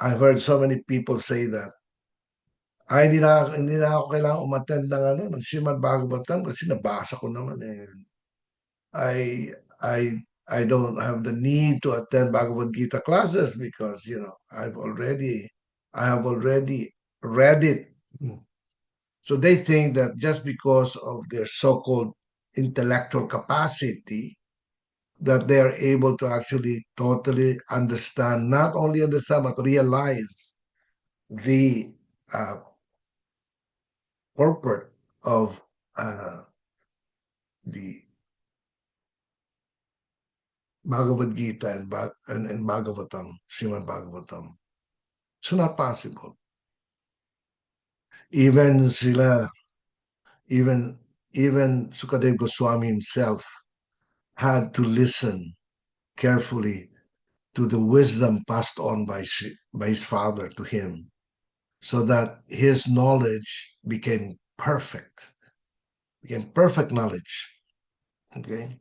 I've heard so many people say that. Ay, hindi na ako kailangan umattend ng Srimad Bhagavatam kasi nabasa ko naman eh. I I I don't have the need to attend Bhagavad Gita classes because I have already read it. So they think that just because of their so-called intellectual capacity, that they are able to actually totally understand, not only understand but realize the purport of the Bhagavad Gita and Bhagavatam, Srimad Bhagavatam. It's not possible. Even sila, even Sukadev Goswami himself had to listen carefully to the wisdom passed on by his father to him, so that his knowledge became perfect knowledge. Okay,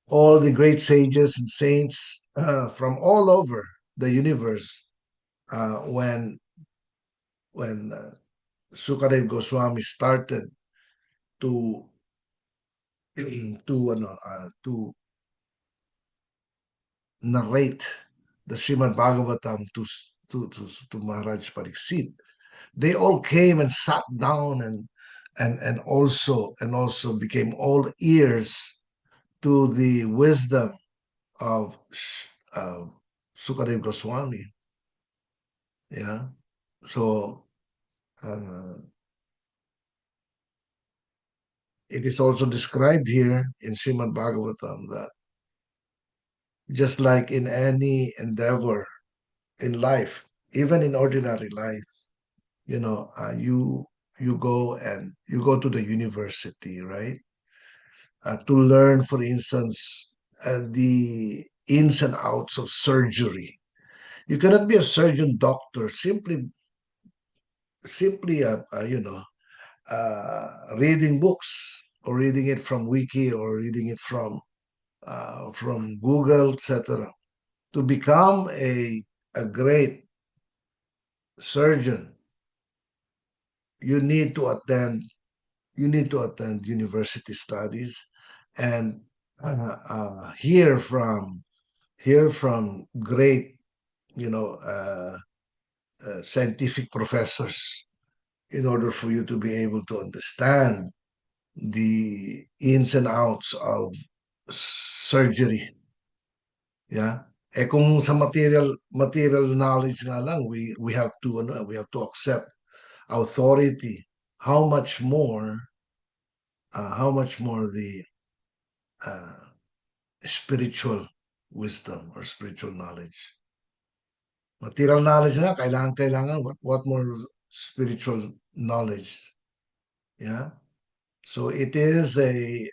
all the great sages and saints from all over the universe, when Sukadev Goswami started to to narrate the Srimad Bhagavatam to Maharaj Pariksit, they all came and sat down and also became all ears to the wisdom of Sukadev Goswami. Yeah, so it is also described here in Srimad Bhagavatam that just like in any endeavor in life, even in ordinary life, you go to the university, right? To learn, for instance, the ins and outs of surgery. You cannot be a surgeon doctor simply reading books or reading it from wiki or reading it from Google, etc. To become a great surgeon, you need to attend university studies and hear from great scientific professors in order for you to be able to understand the ins and outs of surgery. Yeah. Kung sa material knowledge nga lang, we have to accept authority. How much more the spiritual wisdom or spiritual knowledge. Material knowledge na kailangan, what more spiritual knowledge. Yeah. So it is an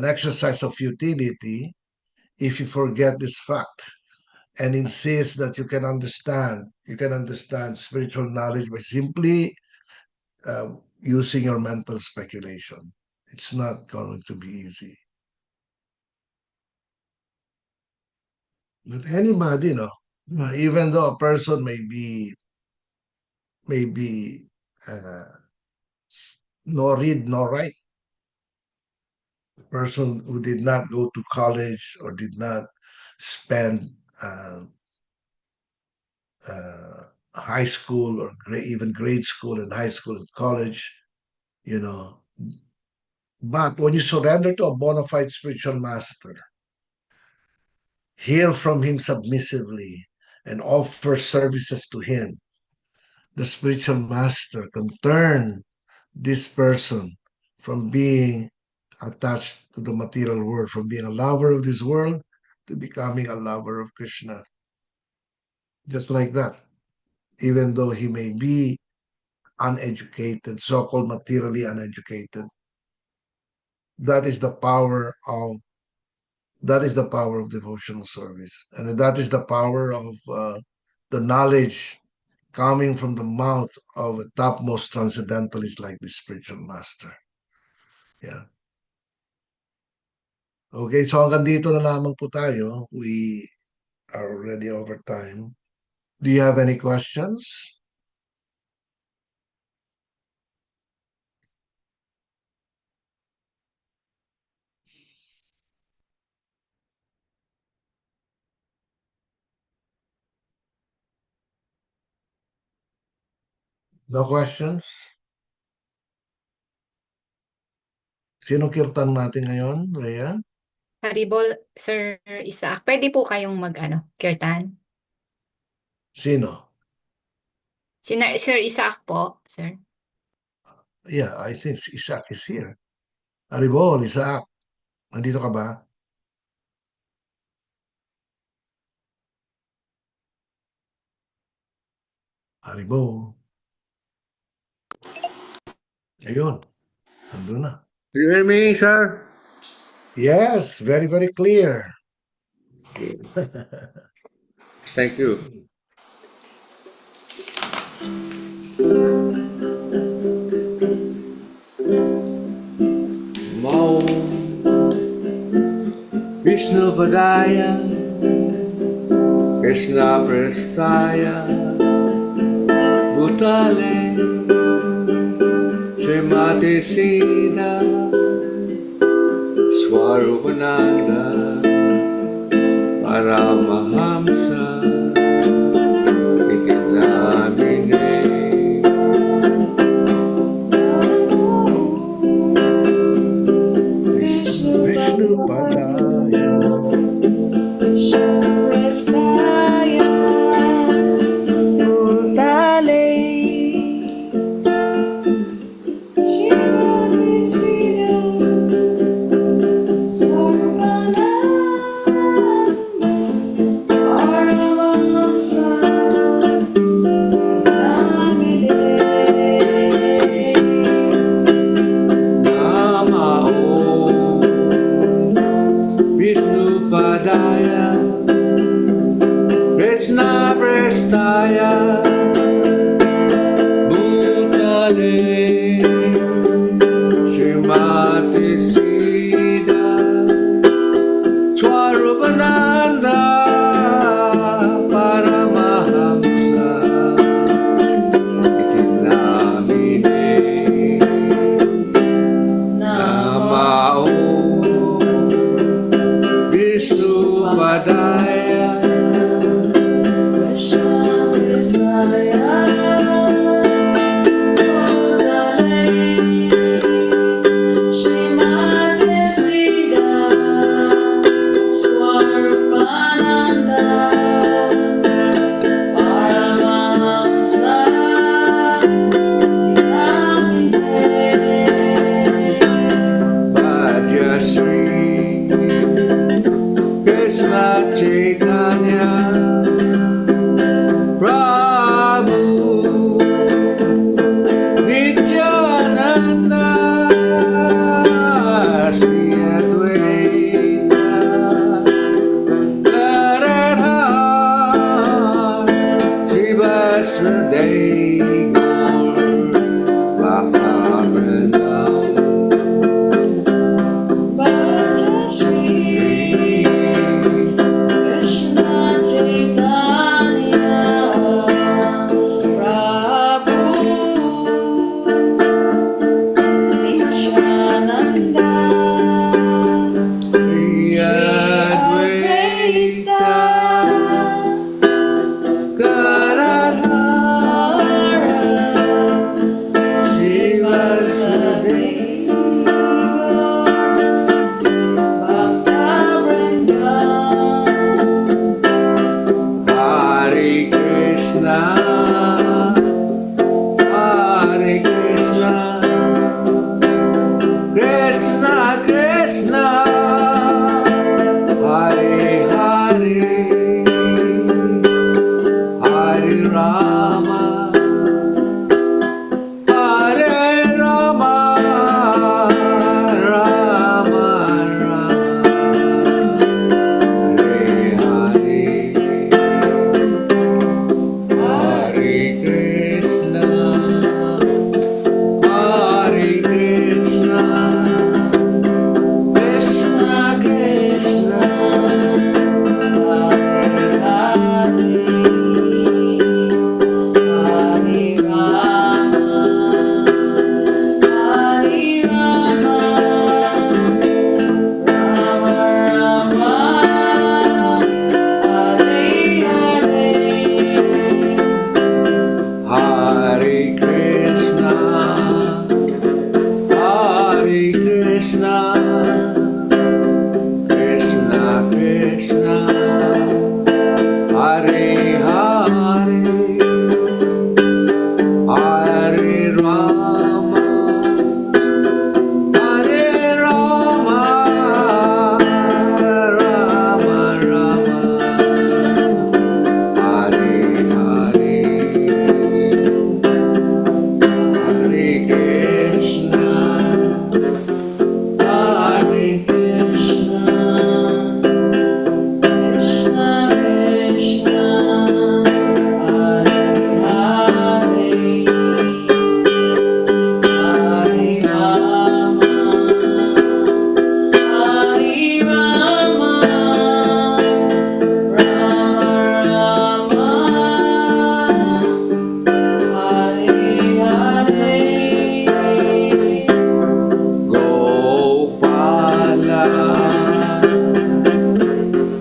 exercise of futility if you forget this fact and insist that you can understand spiritual knowledge by simply using your mental speculation. It's not going to be easy. But anybody, even though a person may be uh, no read, no write, a person who did not go to college or did not spend uh, uh, high school or even grade school and high school and college, you know. But when you surrender to a bona fide spiritual master, hear from him submissively, and offer services to him, the spiritual master can turn this person from being attached to the material world, from being a lover of this world to becoming a lover of Krishna. Just like that. Even though he may be uneducated, so called materially uneducated, that is the power of devotional service, and that is the power of the knowledge coming from the mouth of a topmost transcendentalist like the spiritual master. Yeah. Okay, so hanggang dito na lamang po tayo. We are already over time. Do you have any questions? No questions? Sino kirtan natin ngayon, Leia? Haribol, Sir Isaac. Pwede po kayong kirtan? Sino? Sir Isaac po, sir. Yeah, I think Isaac is here. Aribol, Isaac. Nandito ka ba? Aribol. Ayun. Nandun na. Do you hear me, sir? Yes, very, very clear. Thank you. Maum Vishnu Padaya Krishna Prestaya Bhutale Srimati Sita Swarupananda Paramahamsa Itinamine Vishnu Padaya Prestaya Bhutale Shivani Sita Sarvana Paramamsa Namide Nama Om Vishnu Padaya Krishna Prestaya Bhutale Srimati Sita Swarupananda Paramahamsa Itinamine Nama Om Vishnu Padaya Krishna Prestaya Bhutale Shrimati Sita Swarupananda Paramahamsa Namide Vajrasri Krishna Chaitanya Prabhu Nityananda Sri Advaita Gadadhar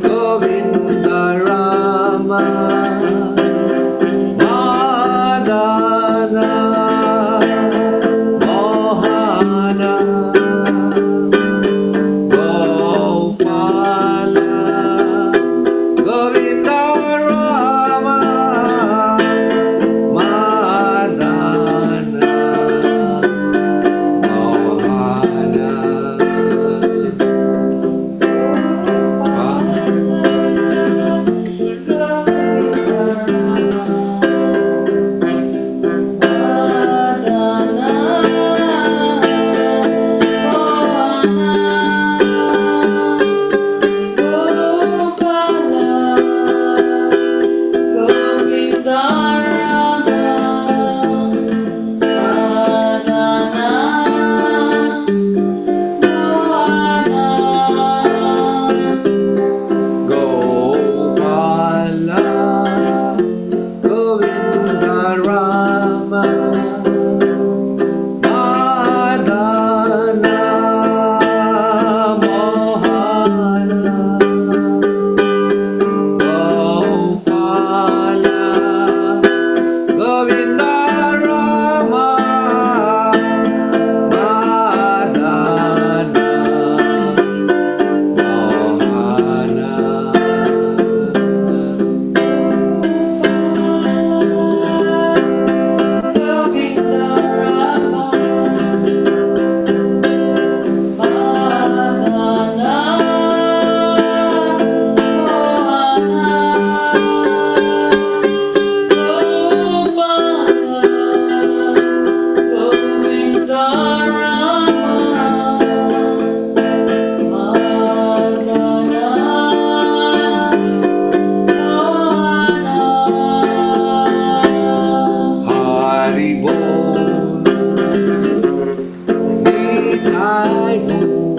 Govinda Rama Madana Mohana Gopala Govinda Rama Madana Mohana Gopala Govinda Rama Madana Mohana Gopala Govinda Rama Madana Hari Bol, Nitai Gol,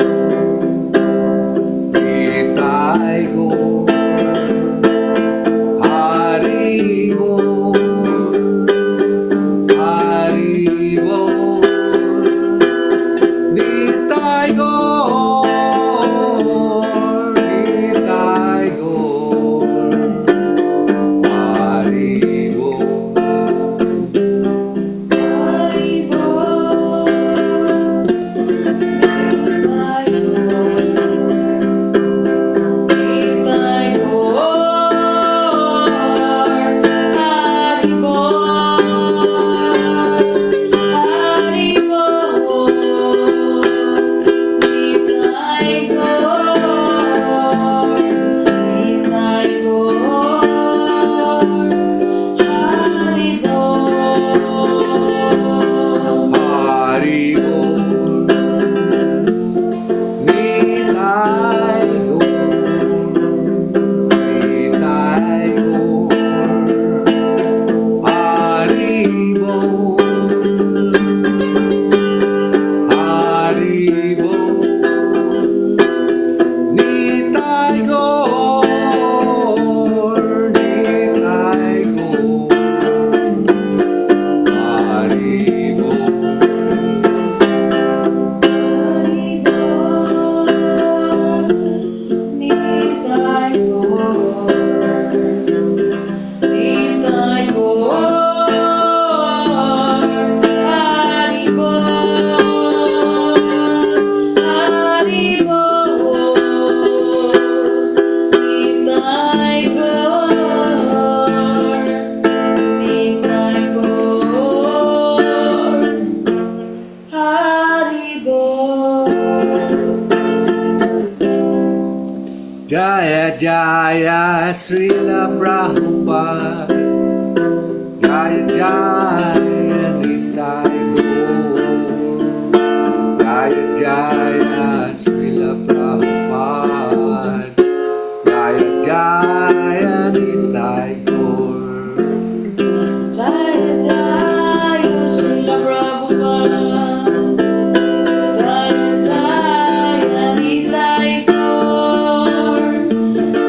Nitai Gol, Hari Bol, Hari Bol, Nitai Gol, Nitai Gol, Hari Bol. Hari Bol, Nitai Gol, Nitai Gol, Hari Bol, Hari Bol, Nitai Gol, Nitai Gol, Hari Bol. Jaya Jaya Srila Prabhupada Jaya Jaya Nitai Gaur Jaya Jaya Srila Prabhupada Jaya Jaya Nitai Gaur Jaya Jaya Srila Prabhupada Jaya Jaya Nitai Gaur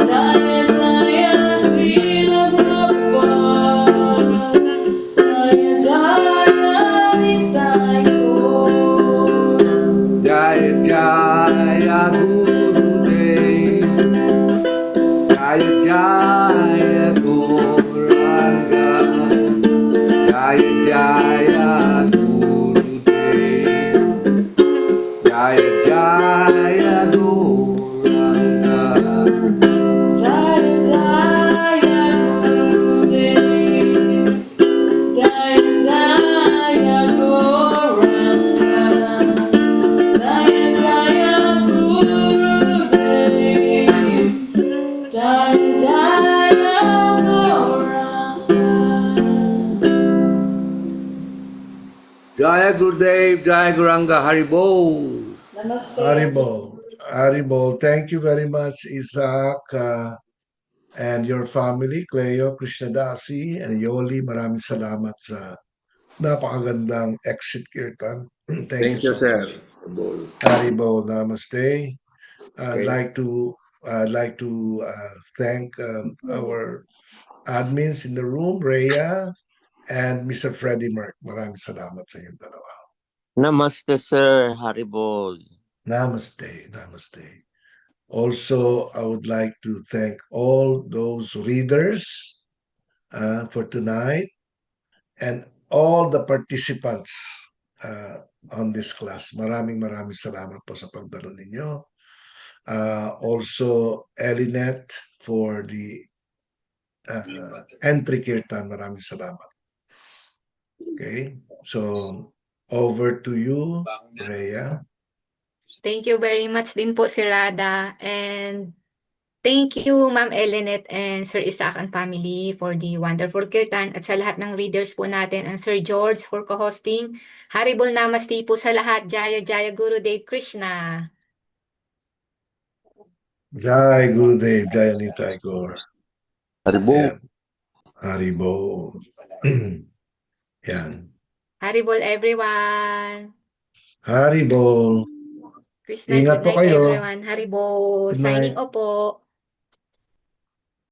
Jaya Jaya Srila Prabhupada Jaya Jaya Nitai Gaur Jaya Jaya Guru Jaya Jaya Gauranga, Jaya Jaya Gurudev, Jaya Jaya Gauranga. Jaya Jaya Gurudev, Jaya Jaya Gauranga, Jaya Jaya Gurudev, Jaya Jaya Gauranga. Jaya Gurudev, Jaya Gauranga, Haribo. Namaste. Haribol. Haribol. Thank you very much, Isaac, and your family, Cleo, Krishnadasi, and Yoli. Maraming salamat sa napakagandang exit kirtan. Thank you Thank you, so sir. much. Haribol. Namaste. I'd Okay. like to thank our admins in the room, Rhea and Mr. Freddie Merck. Maraming salamat sa inyong dalawa. Namaste, Sir Haribol. Namaste. Namaste. Also, I would like to thank all those readers for tonight and all the participants on this class. Maraming salamat po sa pagdalo ninyo. Also, Elinet for the entry kirtan. Maraming salamat. Okay, so over to you, Rhea. Thank you very much din po, Sir Rada. And thank you, Ma'am Elenet and Sir Isaac and family for the wonderful kirtan at sa lahat ng readers po natin and Sir George for co-hosting. Haribol Namaste po sa lahat. Jaya Jaya Gurudev Krishna. Jai Gurudev, Jai Nitai Gaur. Haribo. Yan. Haribo. Yan. Haribol everyone. Haribo. Krishna, Ingat good po night kayo. everyone. Haribol. Good Signing night. off po.